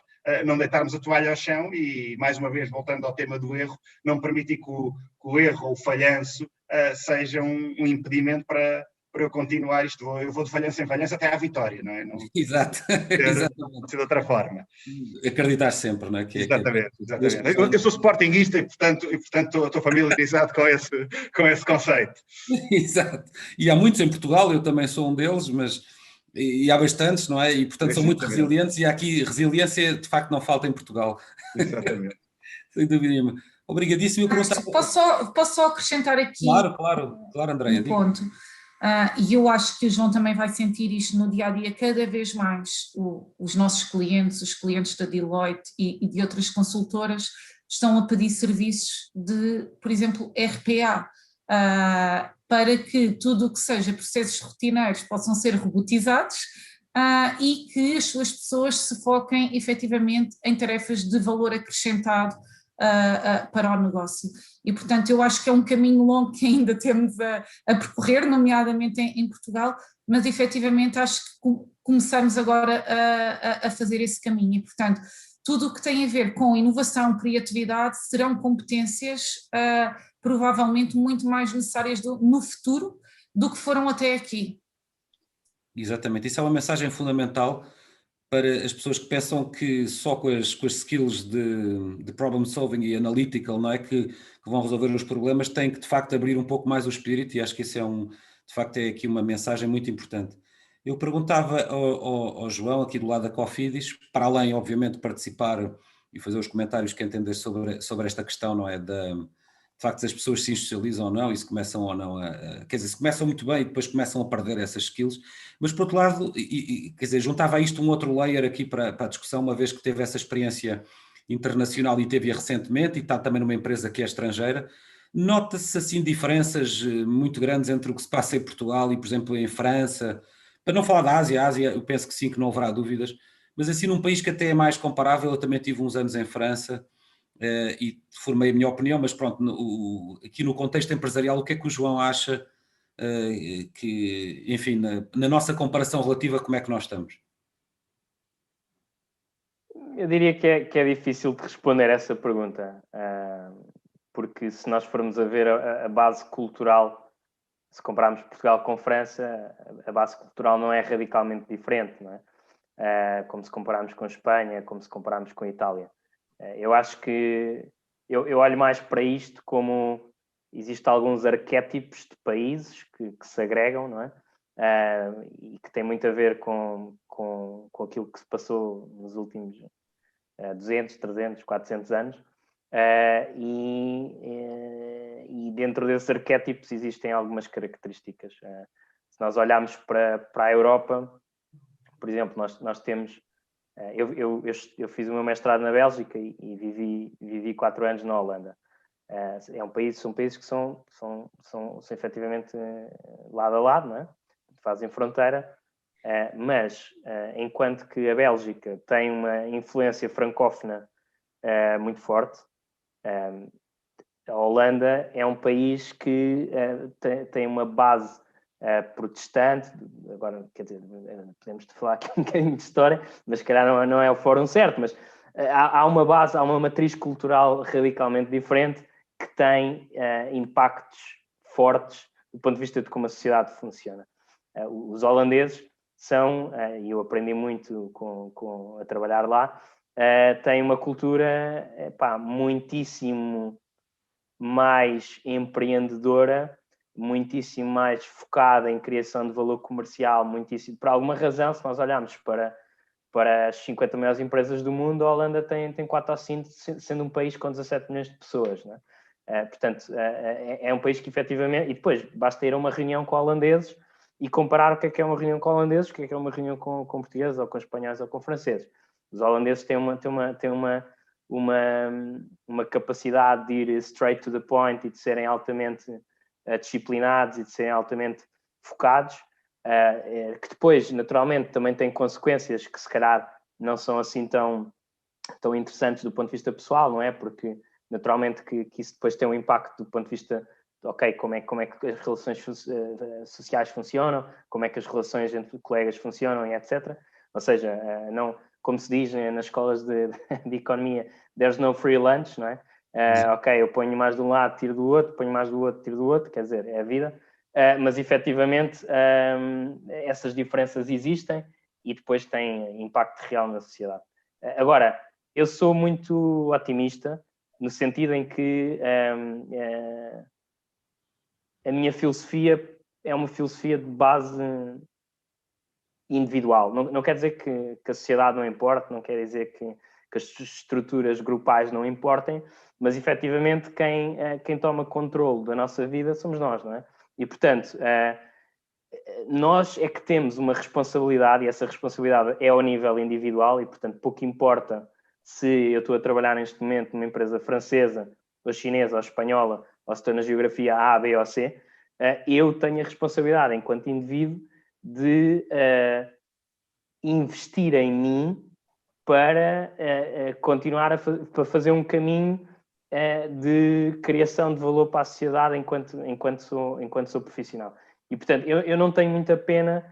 não deitarmos a toalha ao chão e, mais uma vez, voltando ao tema do erro, não permitir que o erro ou o falhanço seja um impedimento para eu continuar isto. Eu vou de falhança em falhança até à vitória, não é? Não, Exato. Exatamente. De outra forma. Acreditar sempre, não é? Exatamente. Eu sou sportinguista e, portanto estou familiarizado com esse conceito. Exato. E há muitos em Portugal, eu também sou um deles, e há bastantes, não é? E, portanto, são muito resilientes, e aqui resiliência, de facto, não falta em Portugal. Exatamente. Sem dúvida nenhuma. Obrigadíssimo. Posso só acrescentar aqui Claro, Andréia. Um ponto. E eu acho que o João também vai sentir isto no dia-a-dia cada vez mais. Os nossos clientes, os clientes da Deloitte e de outras consultoras estão a pedir serviços de, por exemplo, RPA, para que tudo o que seja processos rotineiros possam ser robotizados e que as suas pessoas se foquem efetivamente em tarefas de valor acrescentado para o negócio. E, portanto, eu acho que é um caminho longo que ainda temos a percorrer, nomeadamente em Portugal, mas efetivamente acho que começamos agora a fazer esse caminho e, portanto, tudo o que tem a ver com inovação, criatividade, serão competências provavelmente muito mais necessárias no futuro do que foram até aqui. Exatamente, isso é uma mensagem fundamental para as pessoas que pensam que só com as skills de problem solving e analytical, não é, que vão resolver os problemas, têm que de facto abrir um pouco mais o espírito, e acho que isso de facto é aqui uma mensagem muito importante. Eu perguntava ao João, aqui do lado da Cofidis, para além obviamente de participar e fazer os comentários que entender sobre esta questão, não é, da de facto, se as pessoas se socializam ou não, e se começam ou não quer dizer, se começam muito bem e depois começam a perder essas skills, mas por outro lado, quer dizer, juntava a isto um outro layer aqui para a discussão, uma vez que teve essa experiência internacional e teve-a recentemente, e está também numa empresa que é estrangeira, nota-se assim diferenças muito grandes entre o que se passa em Portugal e, por exemplo, em França, para não falar da Ásia, a Ásia eu penso que sim, que não haverá dúvidas, mas assim num país que até é mais comparável, eu também tive uns anos em França, e formei a minha opinião, mas pronto, aqui no contexto empresarial, o que é que o João acha que, enfim, na nossa comparação relativa, como é que nós estamos? Eu diria que é difícil de responder essa pergunta, porque se nós formos a ver a base cultural, se compararmos Portugal com França, a base cultural não é radicalmente diferente, não é? Como se compararmos com Espanha, como se compararmos com Itália. Eu acho que eu olho mais para isto como existem alguns arquétipos de países que se agregam, não é? E que tem muito a ver com aquilo que se passou nos últimos 200, 300, 400 anos. E dentro desses arquétipos existem algumas características. Se nós olharmos para a Europa, por exemplo, nós temos... Eu fiz o meu mestrado na Bélgica e vivi 4 anos na Holanda. São países que são efetivamente lado a lado, não é? Fazem fronteira, mas enquanto que a Bélgica tem uma influência francófona muito forte, a Holanda é um país que tem uma base protestante. Agora, quer dizer, podemos falar aqui um bocadinho de história, mas se calhar não é o fórum certo, mas há uma base, há uma matriz cultural radicalmente diferente que tem impactos fortes do ponto de vista de como a sociedade funciona. Os holandeses são, e eu aprendi muito a trabalhar lá, têm uma cultura muitíssimo mais empreendedora, muitíssimo mais focada em criação de valor comercial, muitíssimo, por alguma razão, se nós olharmos para as 50 maiores empresas do mundo, a Holanda tem 4 ou 5, sendo um país com 17 milhões de pessoas, não é? Portanto, é um país que efetivamente... E depois, basta ir a uma reunião com holandeses e comparar o que é uma reunião com holandeses, o que é uma reunião com portugueses, ou com espanhóis, ou com franceses. Os holandeses têm uma capacidade de ir straight to the point e de serem altamente disciplinados e de serem altamente focados, que depois, naturalmente, também têm consequências que se calhar não são assim tão interessantes do ponto de vista pessoal, não é? Porque, naturalmente, que isso depois tem um impacto do ponto de vista de, ok, como é que as relações sociais funcionam, como é que as relações entre colegas funcionam e etc. Ou seja, não... Como se diz nas escolas de economia, there's no free lunch, não é? Ok, eu ponho mais de um lado, tiro do outro, ponho mais do outro, tiro do outro, quer dizer, é a vida. Mas, efetivamente, essas diferenças existem e depois têm impacto real na sociedade. Agora, eu sou muito otimista no sentido em que a minha filosofia é uma filosofia de base individual. Não quer dizer que a sociedade não importe, não quer dizer que as estruturas grupais não importem, mas efetivamente quem toma controle da nossa vida somos nós, não é? E, portanto, nós é que temos uma responsabilidade, e essa responsabilidade é ao nível individual, e, portanto, pouco importa se eu estou a trabalhar neste momento numa empresa francesa, ou chinesa, ou espanhola, ou se estou na geografia A, B ou C, eu tenho a responsabilidade, enquanto indivíduo, de investir em mim para continuar para fazer um caminho de criação de valor para a sociedade enquanto sou profissional. E, portanto, eu não tenho muita pena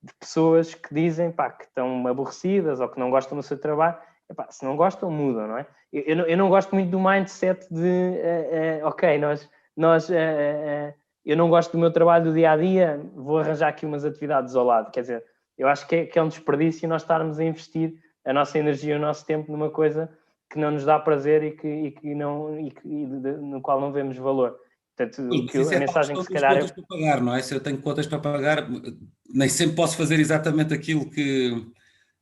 de pessoas que dizem que estão aborrecidas ou que não gostam do seu trabalho. Se não gostam, mudam, não é? Eu não gosto muito do mindset de ok, eu não gosto do meu trabalho do dia-a-dia, vou arranjar aqui umas atividades ao lado. Quer dizer, eu acho que é um desperdício nós estarmos a investir a nossa energia, o nosso tempo numa coisa que não nos dá prazer e no qual não vemos valor. Portanto, a mensagem que se calhar... contas para pagar, não é? Se eu tenho contas para pagar, nem sempre posso fazer exatamente aquilo que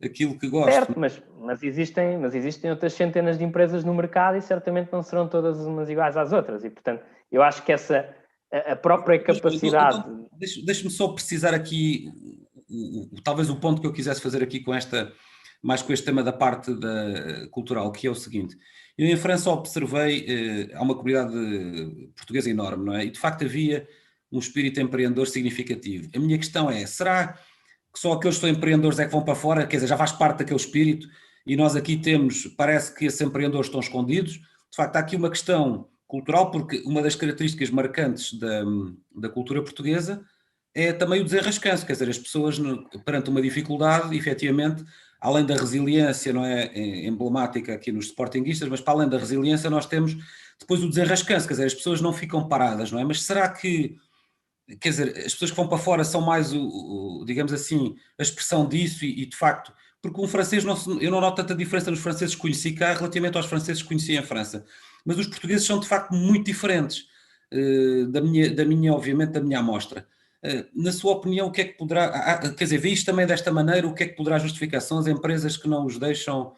aquilo que gosto. Certo, mas existem outras centenas de empresas no mercado e certamente não serão todas umas iguais às outras. E, portanto, eu acho que a própria capacidade... Então, deixa-me só precisar aqui, talvez o ponto que eu quisesse fazer aqui mais com este tema da parte cultural, que é o seguinte. Eu em França observei, há uma comunidade portuguesa enorme, não é? E de facto havia um espírito empreendedor significativo. A minha questão é, será que só aqueles que são empreendedores é que vão para fora? Quer dizer, já faz parte daquele espírito e nós aqui parece que esses empreendedores estão escondidos. De facto, há aqui uma questão cultural, porque uma das características marcantes da cultura portuguesa é também o desenrascanço, quer dizer, as pessoas perante uma dificuldade, efetivamente, além da resiliência, não é, emblemática aqui nos sportinguistas, mas para além da resiliência nós temos depois o desenrascanço, quer dizer, as pessoas não ficam paradas, não é? Mas será que, quer dizer, as pessoas que vão para fora são mais, digamos assim, a expressão disso e de facto, porque um francês, eu não noto tanta diferença nos franceses que conheci cá relativamente aos franceses que conheci em França, mas os portugueses são de facto muito diferentes, obviamente, da minha amostra. Na sua opinião, o que é que poderá, quer dizer, vê isto também desta maneira, o que é que poderá justificar? São as empresas que não os deixam,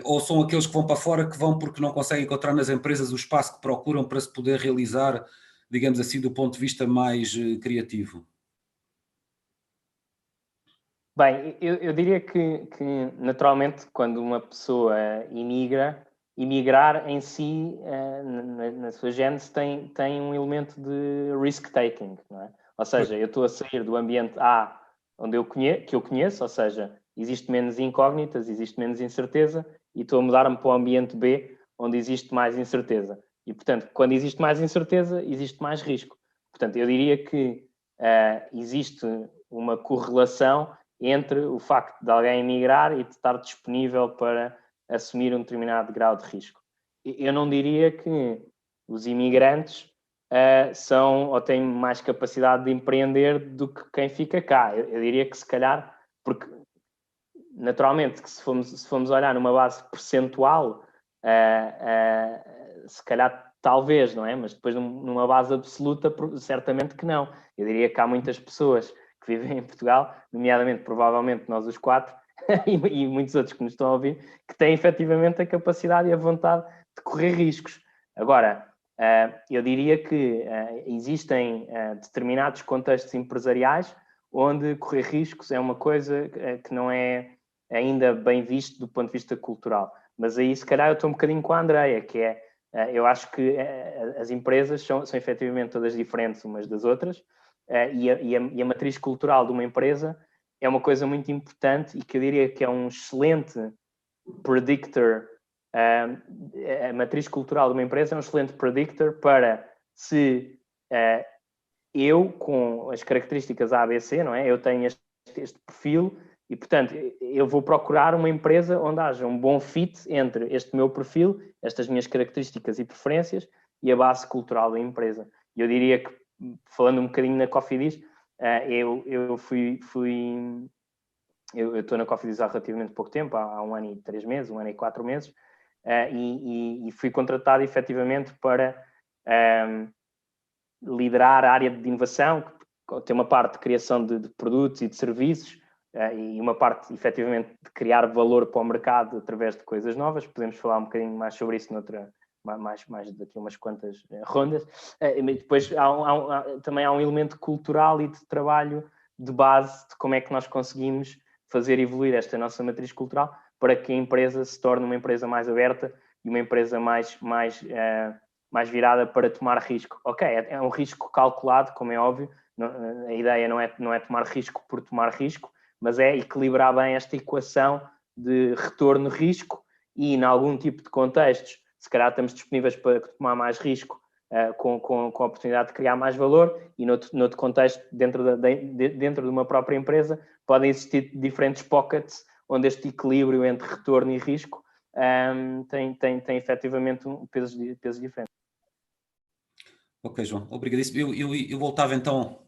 ou são aqueles que vão para fora que vão porque não conseguem encontrar nas empresas o espaço que procuram para se poder realizar, digamos assim, do ponto de vista mais criativo? Bem, eu diria que naturalmente quando uma pessoa emigrar em si, na sua gênese, tem um elemento de risk-taking, não é? Ou seja, eu estou a sair do ambiente A, que eu conheço, ou seja, existe menos incógnitas, existe menos incerteza, e estou a mudar-me para o ambiente B, onde existe mais incerteza. E, portanto, quando existe mais incerteza, existe mais risco. Portanto, eu diria que existe uma correlação entre o facto de alguém emigrar e de estar disponível para assumir um determinado grau de risco. Eu não diria que os imigrantes são ou têm mais capacidade de empreender do que quem fica cá. Eu diria que se calhar, porque naturalmente que se formos olhar numa base percentual, se calhar talvez, não é? Mas depois numa base absoluta, certamente que não. Eu diria que há muitas pessoas que vivem em Portugal, nomeadamente, provavelmente nós os quatro, e muitos outros que nos estão a ouvir, que têm efetivamente a capacidade e a vontade de correr riscos. Agora, eu diria que existem determinados contextos empresariais onde correr riscos é uma coisa que não é ainda bem visto do ponto de vista cultural. Mas aí, se calhar, eu estou um bocadinho com a Andreia, que é, eu acho que as empresas são efetivamente todas diferentes umas das outras, e a matriz cultural de uma empresa é uma coisa muito importante e que eu diria que é um excelente predictor. A matriz cultural de uma empresa é um excelente predictor para se eu, com as características ABC, não é? Eu tenho este perfil e, portanto, eu vou procurar uma empresa onde haja um bom fit entre este meu perfil, estas minhas características e preferências e a base cultural da empresa. E eu diria que, falando um bocadinho na Cofidis, eu estou na Cofidis há relativamente pouco tempo, há 1 ano e 3 meses, 1 ano e 4 meses, e fui contratado efetivamente para liderar a área de inovação, que tem uma parte de criação de produtos e de serviços, e uma parte, efetivamente, de criar valor para o mercado através de coisas novas. Podemos falar um bocadinho mais sobre isso mais daqui a umas quantas rondas. Depois também há um elemento cultural e de trabalho de base de como é que nós conseguimos fazer evoluir esta nossa matriz cultural para que a empresa se torne uma empresa mais aberta e uma empresa mais virada para tomar risco. Ok, é um risco calculado, como é óbvio. A ideia não é tomar risco por tomar risco, mas é equilibrar bem esta equação de retorno-risco e, em algum tipo de contextos, se calhar estamos disponíveis para tomar mais risco com a oportunidade de criar mais valor e, noutro contexto, dentro de uma própria empresa, podem existir diferentes pockets onde este equilíbrio entre retorno e risco tem efetivamente um peso diferente. Ok, João, obrigadíssimo. Eu voltava então,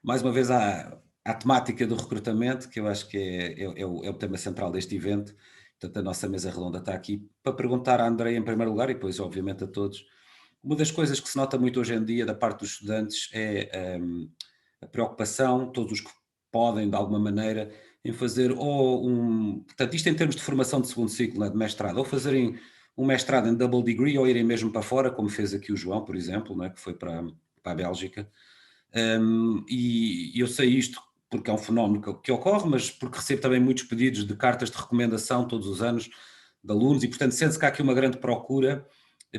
mais uma vez, à temática do recrutamento, que eu acho que é o tema central deste evento. Portanto, a nossa mesa redonda está aqui para perguntar à Andreia em primeiro lugar e depois, obviamente, a todos. Uma das coisas que se nota muito hoje em dia da parte dos estudantes é a preocupação, todos os que podem, de alguma maneira, em fazer portanto, isto em termos de formação de segundo ciclo, né, de mestrado, ou fazerem um mestrado em double degree ou irem mesmo para fora, como fez aqui o João, por exemplo, né, que foi para a Bélgica. E eu sei isto porque é um fenómeno que ocorre, mas porque recebo também muitos pedidos de cartas de recomendação todos os anos de alunos e, portanto, sente-se que há aqui uma grande procura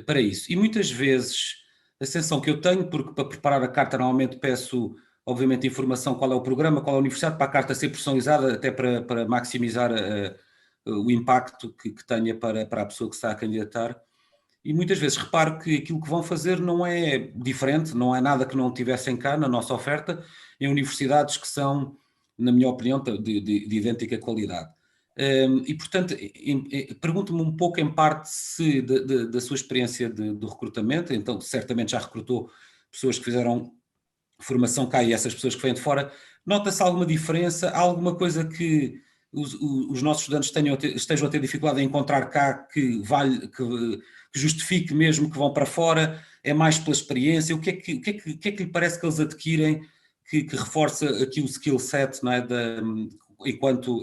para isso. E muitas vezes a sensação que eu tenho, porque para preparar a carta normalmente peço, obviamente, informação, qual é o programa, qual é a universidade, para a carta ser personalizada, até para maximizar o impacto que tenha para a pessoa que está a candidatar. E muitas vezes reparo que aquilo que vão fazer não é diferente, não é nada que não tivessem cá na nossa oferta, em universidades que são, na minha opinião, de idêntica qualidade. E, portanto, pergunto-me um pouco, em parte, se da sua experiência de recrutamento, então certamente já recrutou pessoas que fizeram formação cá e essas pessoas que vêm de fora, nota-se alguma diferença, há alguma coisa que os nossos estudantes estejam a ter dificuldade em encontrar cá que justifique mesmo que vão para fora? É mais pela experiência? O que é que lhe parece que eles adquirem que reforça aqui o skill set, não é, enquanto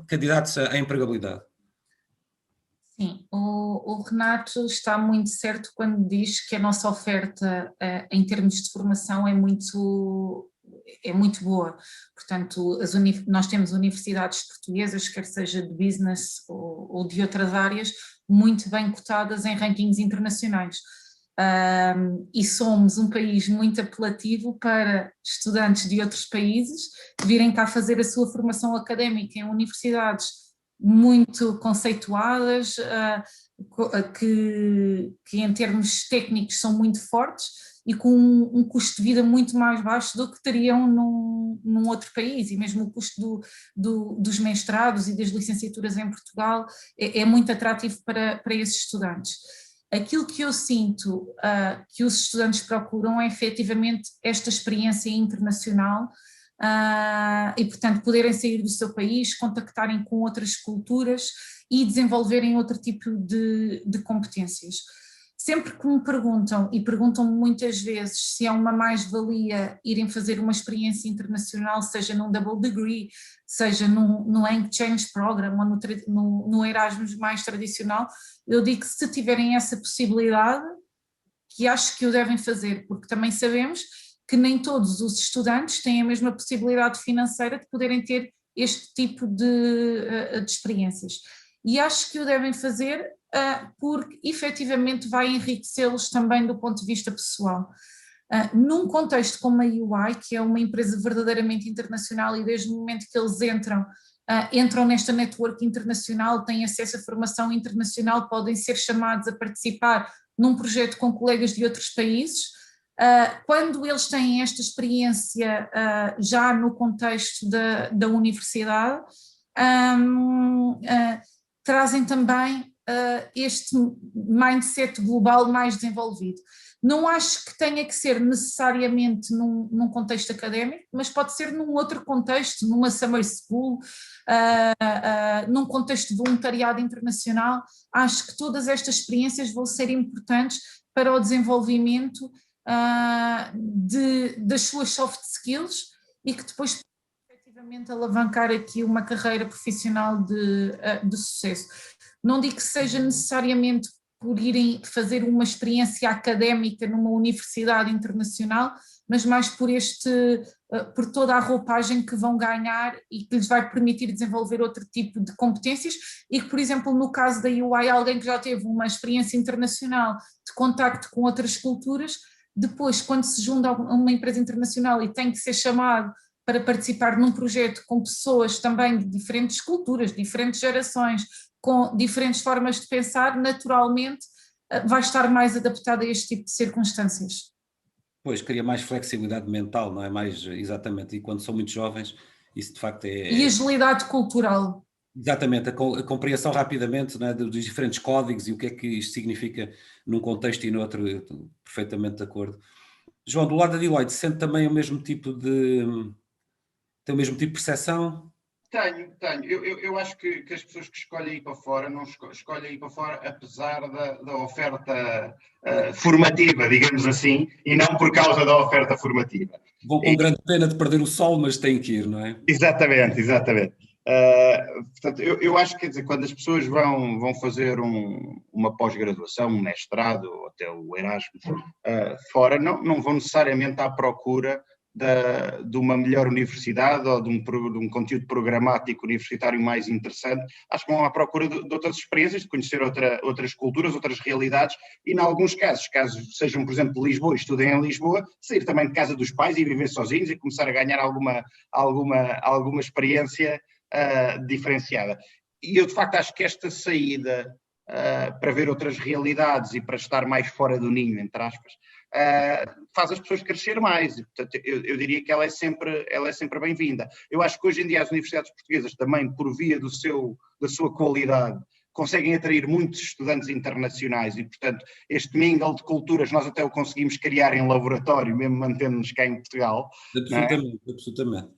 candidatos à empregabilidade? Sim, o Renato está muito certo quando diz que a nossa oferta em termos de formação é muito boa. Portanto, nós temos universidades portuguesas, quer seja de business ou de outras áreas, muito bem cotadas em rankings internacionais. E somos um país muito apelativo para estudantes de outros países virem cá fazer a sua formação académica em universidades muito conceituadas, que em termos técnicos são muito fortes e com um custo de vida muito mais baixo do que teriam num outro país, e mesmo o custo dos mestrados e das licenciaturas em Portugal é muito atrativo para esses estudantes. Aquilo que eu sinto que os estudantes procuram é efetivamente esta experiência internacional, e, portanto, poderem sair do seu país, contactarem com outras culturas e desenvolverem outro tipo de competências. Sempre que me perguntam, e perguntam-me muitas vezes, se é uma mais-valia irem fazer uma experiência internacional, seja num double degree, seja no exchange program ou no Erasmus mais tradicional, eu digo que se tiverem essa possibilidade, que acho que o devem fazer, porque também sabemos que nem todos os estudantes têm a mesma possibilidade financeira de poderem ter este tipo de experiências. E acho que o devem fazer porque efetivamente vai enriquecê-los também do ponto de vista pessoal. Num contexto como a UI, que é uma empresa verdadeiramente internacional, e desde o momento que eles entram nesta network internacional, têm acesso à formação internacional, podem ser chamados a participar num projeto com colegas de outros países. Quando eles têm esta experiência já no contexto da universidade, trazem também este mindset global mais desenvolvido. Não acho que tenha que ser necessariamente num contexto académico, mas pode ser num outro contexto, numa summer school, num contexto de voluntariado internacional. Acho que todas estas experiências vão ser importantes para o desenvolvimento das suas soft skills, e que depois efetivamente alavancar aqui uma carreira profissional de sucesso. Não digo que seja necessariamente por irem fazer uma experiência académica numa universidade internacional, mas mais por toda a roupagem que vão ganhar e que lhes vai permitir desenvolver outro tipo de competências, e que, por exemplo, no caso da UI, alguém que já teve uma experiência internacional de contacto com outras culturas, depois, quando se junta a uma empresa internacional e tem que ser chamado para participar num projeto com pessoas também de diferentes culturas, diferentes gerações, com diferentes formas de pensar, naturalmente vai estar mais adaptado a este tipo de circunstâncias. Pois, cria mais flexibilidade mental, não é? Mais, exatamente, e quando são muito jovens, isso de facto é... E agilidade cultural. Exatamente, a compreensão rapidamente, não é, dos diferentes códigos e o que é que isto significa num contexto e noutro, perfeitamente de acordo. João, do lado da Deloitte, sente também tem o mesmo tipo de percepção? Tenho. Eu acho que as pessoas que escolhem ir para fora não escolhem ir para fora apesar da oferta formativa, digamos assim, e não por causa da oferta formativa. Vão com grande pena de perder o sol, mas têm que ir, não é? Exatamente. Portanto, eu acho que, quer dizer, quando as pessoas vão fazer uma pós-graduação, um mestrado, ou até o Erasmus, fora, não vão necessariamente à procura de uma melhor universidade ou de um conteúdo programático universitário mais interessante. Acho que vão à procura de outras experiências, de conhecer outras culturas, outras realidades, e em alguns casos sejam, por exemplo, de Lisboa, estudem em Lisboa, sair também de casa dos pais e viver sozinhos e começar a ganhar alguma experiência diferenciada. E eu, de facto, acho que esta saída para ver outras realidades e para estar mais fora do ninho, entre aspas, faz as pessoas crescer mais. E, portanto, eu diria que ela é sempre bem-vinda. Eu acho que hoje em dia as universidades portuguesas também, por via da sua qualidade, conseguem atrair muitos estudantes internacionais e, portanto, este mingle de culturas nós até o conseguimos criar em laboratório, mesmo mantendo-nos cá em Portugal. Absolutamente.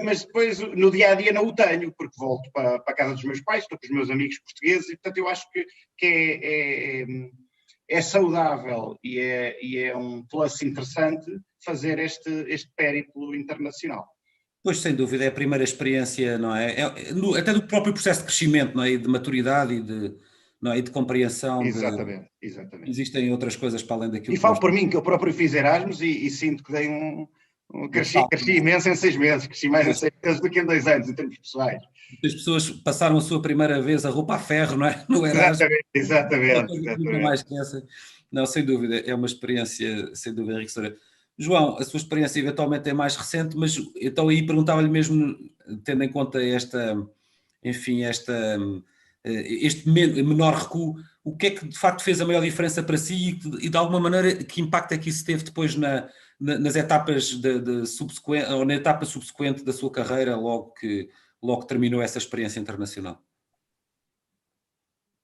Mas depois, no dia-a-dia, não o tenho, porque volto para a casa dos meus pais, estou com os meus amigos portugueses, e, portanto, eu acho que é saudável e é um plus interessante fazer este périplo internacional. Pois, sem dúvida, é a primeira experiência, não é? Até do próprio processo de crescimento, não é? E de maturidade e de compreensão. Exatamente. Existem outras coisas para além daquilo que falo por mim, que eu próprio fiz Erasmus e sinto que dei cresci imenso em 6 meses, cresci mais em 6 meses do que em 2 anos, em termos pessoais. As pessoas passaram a sua primeira vez a roupa a ferro, não é? No Erasmus. Exatamente. Mais que essa. Não, sem dúvida, é uma experiência, sem dúvida, enriquecedora. João, a sua experiência eventualmente é mais recente, mas então aí perguntava-lhe mesmo, tendo em conta este menor recuo, o que é que de facto fez a maior diferença para si e de alguma maneira que impacto é que isso teve depois nas etapas subsequentes, ou na etapa subsequente da sua carreira, logo que terminou essa experiência internacional?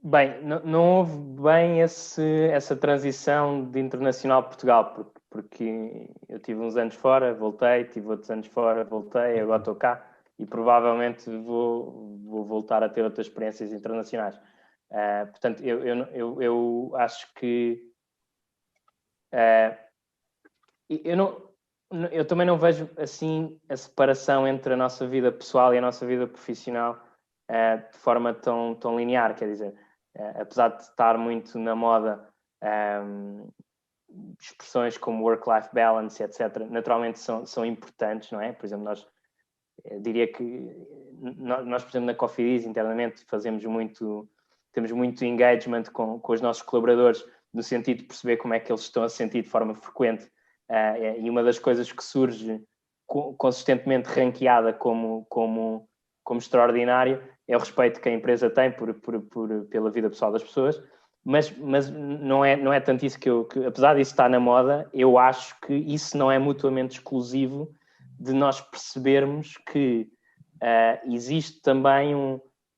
Bem, não houve bem essa transição de internacional para Portugal, porque eu tive uns anos fora, voltei, tive outros anos fora, voltei, agora estou cá e provavelmente vou voltar a ter outras experiências internacionais. Portanto, eu acho que eu também não vejo assim a separação entre a nossa vida pessoal e a nossa vida profissional de forma tão linear, quer dizer, apesar de estar muito na moda expressões como work-life balance, etc., naturalmente são importantes, não é? Por exemplo, diria que nós, por exemplo, na Cofidis, internamente, temos muito engagement com os nossos colaboradores, no sentido de perceber como é que eles estão a sentir de forma frequente. E uma das coisas que surge consistentemente ranqueada como extraordinário é o respeito que a empresa tem pela vida pessoal das pessoas, mas não é tanto isso que apesar disso estar na moda, eu acho que isso não é mutuamente exclusivo de nós percebermos que existe também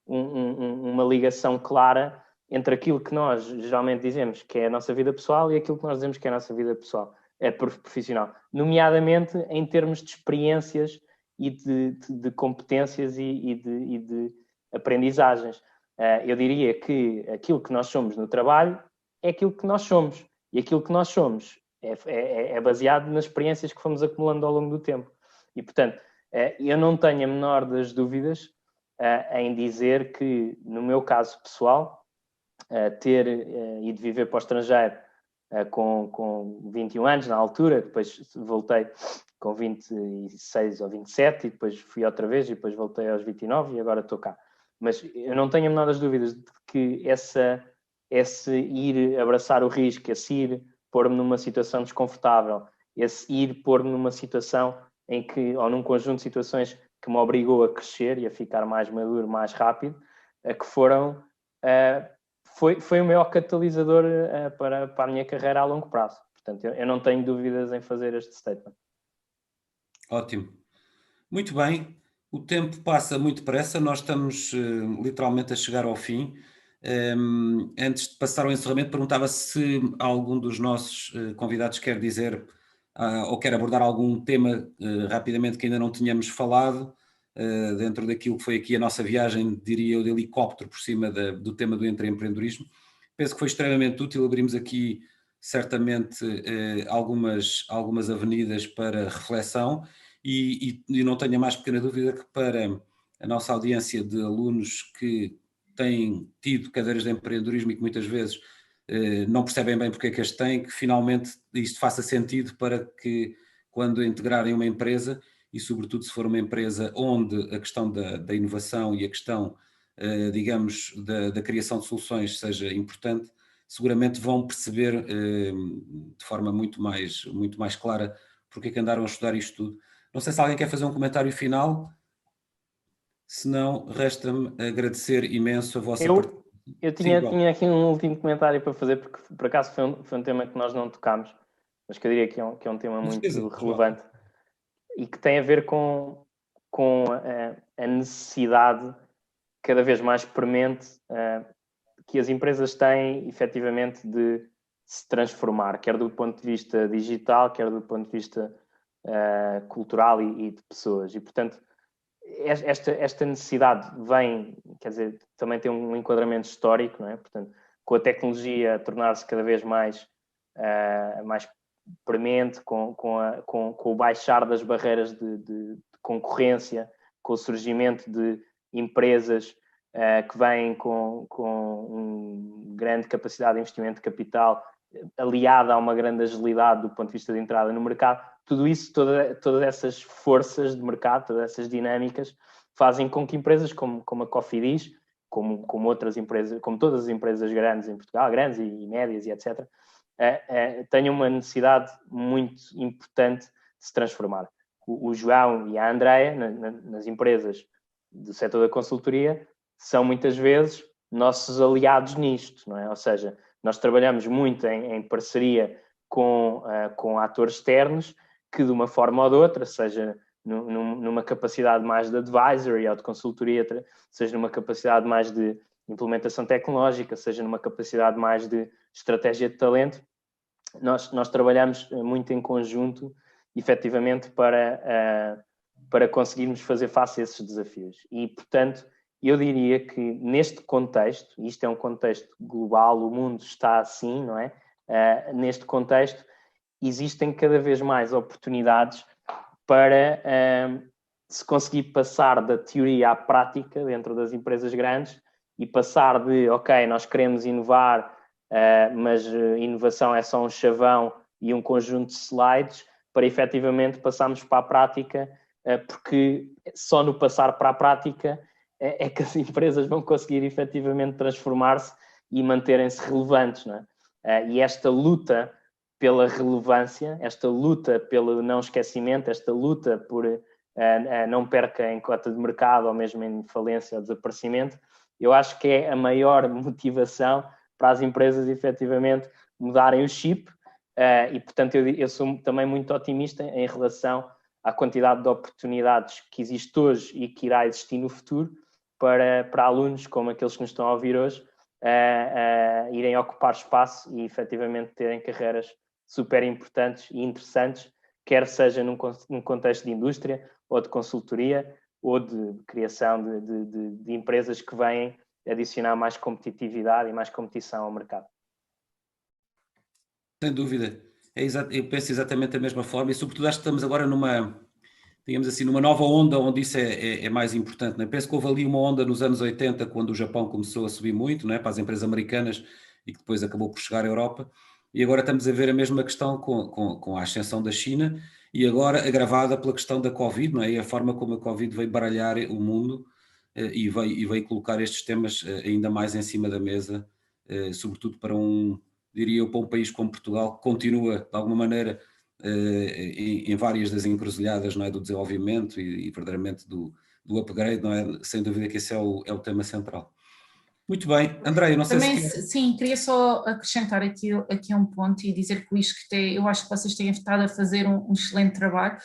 uma ligação clara entre aquilo que nós geralmente dizemos que é a nossa vida pessoal e aquilo que nós dizemos que é a nossa vida pessoal, profissional, nomeadamente em termos de experiências e de competências e de aprendizagens. Eu diria que aquilo que nós somos no trabalho é aquilo que nós somos, e aquilo que nós somos é baseado nas experiências que fomos acumulando ao longo do tempo. E, portanto, eu não tenho a menor das dúvidas em dizer que, no meu caso pessoal, ter ido viver para o estrangeiro com 21 anos na altura, depois voltei com 26 ou 27 e depois fui outra vez e depois voltei aos 29 e agora estou cá. Mas eu não tenho a menor das dúvidas de que esse ir abraçar o risco, esse ir pôr-me numa situação desconfortável, esse ir pôr-me numa situação ou num conjunto de situações que me obrigou a crescer e a ficar mais maduro, mais rápido, que foram... Foi o maior catalisador para a minha carreira a longo prazo. Portanto, eu não tenho dúvidas em fazer este statement. Ótimo. Muito bem. O tempo passa muito depressa. Nós estamos literalmente a chegar ao fim. Antes de passar ao encerramento, perguntava se algum dos nossos convidados quer dizer ou quer abordar algum tema rapidamente que ainda não tínhamos falado. dentro daquilo que foi aqui a nossa viagem, diria eu, de helicóptero por cima do tema do empreendedorismo. Penso que foi extremamente útil, abrimos aqui certamente algumas avenidas para reflexão e não tenho a mais pequena dúvida que para a nossa audiência de alunos que têm tido cadeiras de empreendedorismo e que muitas vezes não percebem bem porque é que as têm, que finalmente isto faça sentido para que quando integrarem uma empresa, e sobretudo se for uma empresa onde a questão da inovação e a questão, digamos, da criação de soluções seja importante, seguramente vão perceber de forma muito mais clara porque é que andaram a estudar isto tudo. Não sei se alguém quer fazer um comentário final, se não, resta-me agradecer imenso a vossa participação. Eu tinha aqui um último comentário para fazer, porque por acaso foi um tema que nós não tocámos, mas que eu diria que é um tema muito relevante e que tem a ver com a necessidade cada vez mais premente que as empresas têm, efetivamente, de se transformar, quer do ponto de vista digital, quer do ponto de vista cultural e de pessoas. E, portanto, esta necessidade vem, quer dizer, também tem um enquadramento histórico, não é? Portanto, com a tecnologia a tornar-se cada vez mais premente, com o baixar das barreiras de concorrência, com o surgimento de empresas que vêm com uma grande capacidade de investimento de capital, aliada a uma grande agilidade do ponto de vista de entrada no mercado, tudo isso, todas essas forças de mercado, todas essas dinâmicas, fazem com que empresas como a Cofidis, como outras empresas, como todas as empresas grandes em Portugal, grandes e médias e etc., tenham uma necessidade muito importante de se transformar. O João e a Andreia, nas empresas do setor da consultoria, são muitas vezes nossos aliados nisto, não é? Ou seja, nós trabalhamos muito em parceria com atores externos que, de uma forma ou de outra, seja numa capacidade mais de advisory ou de consultoria, seja numa capacidade mais de implementação tecnológica, seja numa capacidade mais de estratégia de talento, nós trabalhamos muito em conjunto, efetivamente, para conseguirmos fazer face a esses desafios. E, portanto, eu diria que neste contexto, e isto é um contexto global, o mundo está assim, não é? Neste contexto, existem cada vez mais oportunidades para se conseguir passar da teoria à prática dentro das empresas grandes e passar de, ok, nós queremos inovar, mas inovação é só um chavão e um conjunto de slides, para efetivamente passarmos para a prática, porque só no passar para a prática é que as empresas vão conseguir efetivamente transformar-se e manterem-se relevantes, não é? E esta luta pela relevância, esta luta pelo não esquecimento, esta luta por não perca em cota de mercado ou mesmo em falência ou desaparecimento, eu acho que é a maior motivação para as empresas efetivamente mudarem o chip e, portanto, eu sou também muito otimista em relação à quantidade de oportunidades que existe hoje e que irá existir no futuro para alunos como aqueles que nos estão a ouvir hoje irem ocupar espaço e efetivamente terem carreiras super importantes e interessantes, quer seja num contexto de indústria ou de consultoria ou de criação de empresas que vêm adicionar mais competitividade e mais competição ao mercado. Sem dúvida. Eu penso exatamente da mesma forma e sobretudo acho que estamos agora digamos assim, numa nova onda onde isso é mais importante. Não é? Penso que houve ali uma onda nos anos 80, quando o Japão começou a subir muito, não é? Para as empresas americanas e que depois acabou por chegar à Europa. E agora estamos a ver a mesma questão com a ascensão da China e agora agravada pela questão da Covid, não é? E a forma como a Covid veio baralhar o mundo e veio colocar estes temas ainda mais em cima da mesa, sobretudo para diria eu, para um país como Portugal, que continua, de alguma maneira, em várias das encruzilhadas, não é, do desenvolvimento e verdadeiramente do upgrade, não é? Sem dúvida que esse é o tema central. Muito bem, André, eu não sei também, se... Sim, queria só acrescentar aqui um ponto e dizer que o ISCTE, eu acho que vocês têm estado a fazer um excelente trabalho.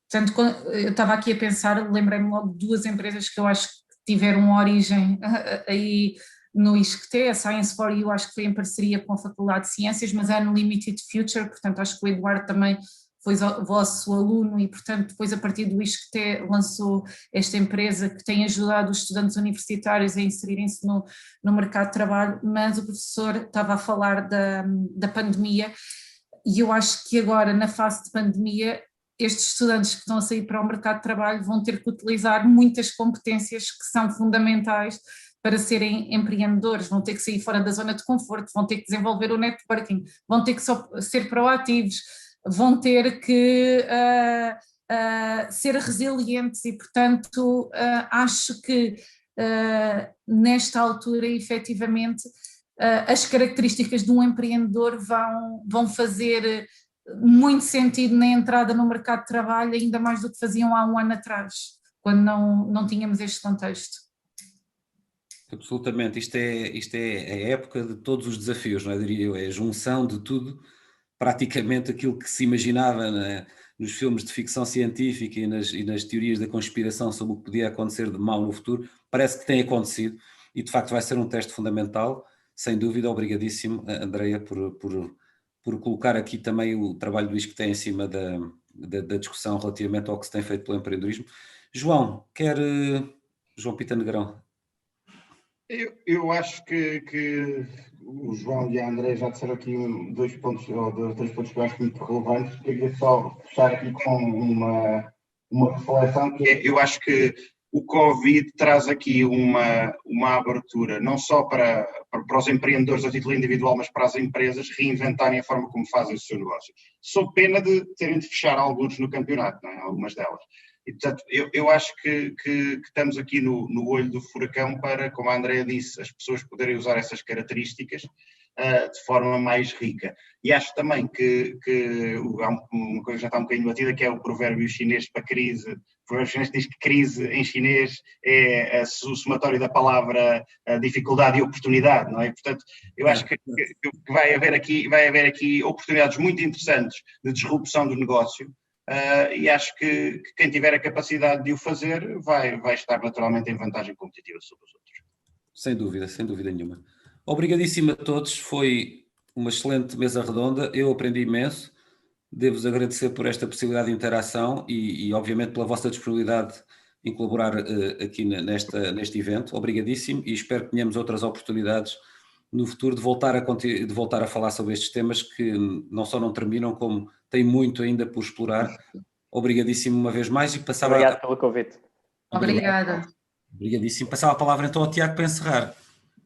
Portanto, eu estava aqui a pensar, lembrei-me logo de duas empresas que eu acho que tiveram origem aí no ISCTE, a Science4U acho que foi em parceria com a Faculdade de Ciências, mas é no Limited Future, portanto acho que o Eduardo também foi o vosso aluno e, portanto, depois a partir do ISCTE lançou esta empresa que tem ajudado os estudantes universitários a inserirem-se no mercado de trabalho, mas o professor estava a falar da pandemia e eu acho que agora, na fase de pandemia, estes estudantes que estão a sair para o mercado de trabalho vão ter que utilizar muitas competências que são fundamentais para serem empreendedores, vão ter que sair fora da zona de conforto, vão ter que desenvolver o networking, vão ter que ser proativos, vão ter que ser resilientes e, portanto, acho que nesta altura, efetivamente, as características de um empreendedor vão fazer muito sentido na entrada no mercado de trabalho, ainda mais do que faziam há um ano atrás, quando não tínhamos este contexto. Absolutamente, isto é a época de todos os desafios, não é? Diria eu, é a junção de tudo, praticamente aquilo que se imaginava nos filmes de ficção científica e nas teorias da conspiração sobre o que podia acontecer de mal no futuro, parece que tem acontecido e de facto vai ser um teste fundamental, sem dúvida. Obrigadíssimo, Andreia, por colocar aqui também o trabalho do ISCTE em cima da discussão relativamente ao que se tem feito pelo empreendedorismo. João Pita Negrão. Eu acho que o João e a André já disseram aqui dois pontos que eu acho muito relevantes. Eu queria só fechar aqui com uma reflexão que é, eu acho que o Covid traz aqui uma abertura, não só para os empreendedores a título individual, mas para as empresas reinventarem a forma como fazem o seu negócio. Sob pena de terem de fechar alguns no campeonato, não é? Algumas delas. E, portanto, eu acho que estamos aqui no olho do furacão para, como a Andrea disse, as pessoas poderem usar essas características de forma mais rica. E acho também que há uma coisa que já está um bocadinho batida, que é o provérbio chinês para crise. O provérbio chinês diz que crise em chinês é o somatório da palavra dificuldade e oportunidade, não é? Portanto, eu acho que vai haver aqui oportunidades muito interessantes de disrupção do negócio. E acho que quem tiver a capacidade de o fazer vai estar naturalmente em vantagem competitiva sobre os outros. Sem dúvida nenhuma. Obrigadíssimo a todos, foi uma excelente mesa redonda, eu aprendi imenso, devo-vos agradecer por esta possibilidade de interação e obviamente pela vossa disponibilidade em colaborar aqui neste evento. Obrigadíssimo e espero que tenhamos outras oportunidades no futuro de voltar a falar sobre estes temas que não só não terminam, como têm muito ainda por explorar. Obrigadíssimo uma vez mais e passava... Obrigado pelo convite. Obrigada. Obrigadíssimo. Passava a palavra então ao Tiago para encerrar.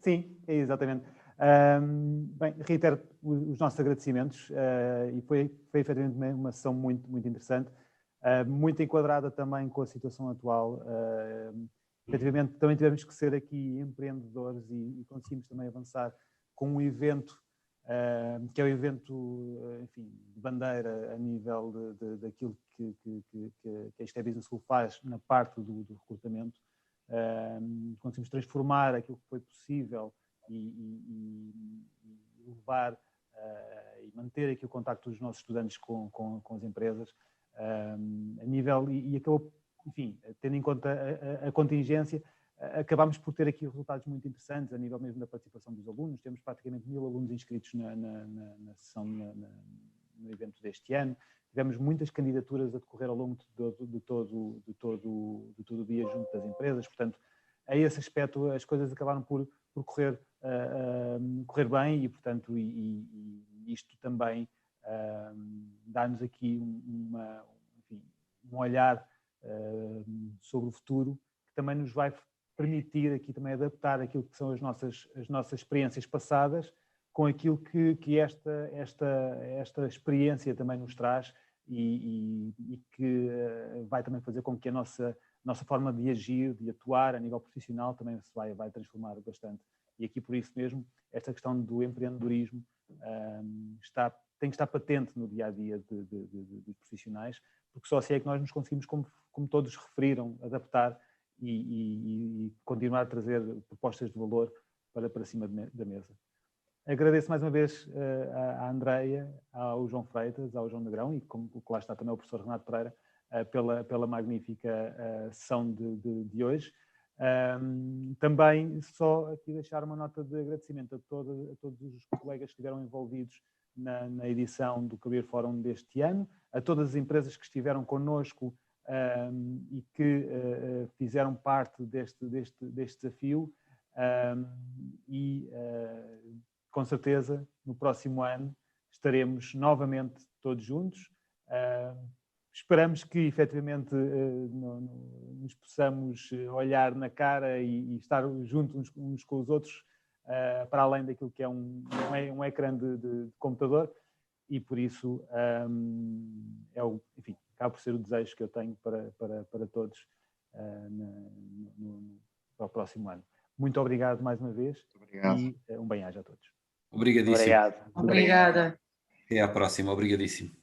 Sim, exatamente. Bem, reitero os nossos agradecimentos e foi efetivamente uma sessão muito, muito interessante, muito enquadrada também com a situação atual. Efetivamente, também tivemos que ser aqui empreendedores e conseguimos também avançar com um evento que é o evento, enfim, de bandeira a nível daquilo que a ISCTE Business School faz na parte do recrutamento. Conseguimos transformar aquilo que foi possível e levar e manter aqui o contacto dos nossos estudantes com as empresas a nível, e acabou, enfim, tendo em conta a contingência, acabámos por ter aqui resultados muito interessantes a nível mesmo da participação dos alunos. Temos praticamente 1000 alunos inscritos na sessão, no evento deste ano. Tivemos muitas candidaturas a decorrer ao longo de todo o dia junto das empresas. Portanto, a esse aspecto as coisas acabaram por correr bem e, portanto, isto também dá-nos aqui um olhar sobre o futuro que também nos vai permitir aqui também adaptar aquilo que são as nossas experiências passadas com aquilo que esta experiência também nos traz e que vai também fazer com que a nossa forma de agir, de atuar a nível profissional também se vai transformar bastante. E aqui por isso mesmo, esta questão do empreendedorismo tem que estar patente no dia-a-dia dos profissionais, porque só assim é que nós nos conseguimos, como todos referiram, adaptar e continuar a trazer propostas de valor para cima da mesa. Agradeço mais uma vez à Andreia, ao João Freitas, ao João Negrão e como lá está também o professor Renato Pereira pela magnífica sessão de hoje. Também só aqui deixar uma nota de agradecimento a todos os colegas que estiveram envolvidos na edição do Career Forum deste ano, a todas as empresas que estiveram connosco e que fizeram parte deste desafio e com certeza no próximo ano estaremos novamente todos juntos. Esperamos que efetivamente nos possamos olhar na cara e estar juntos uns com os outros, para além daquilo que é um ecrã de computador, e por isso enfim, acaba por ser o desejo que eu tenho para todos para o próximo ano. Muito obrigado mais uma vez. Obrigado. E um bem-aja a todos. Obrigadíssimo. Obrigado. Obrigada. Até à próxima. Obrigadíssimo.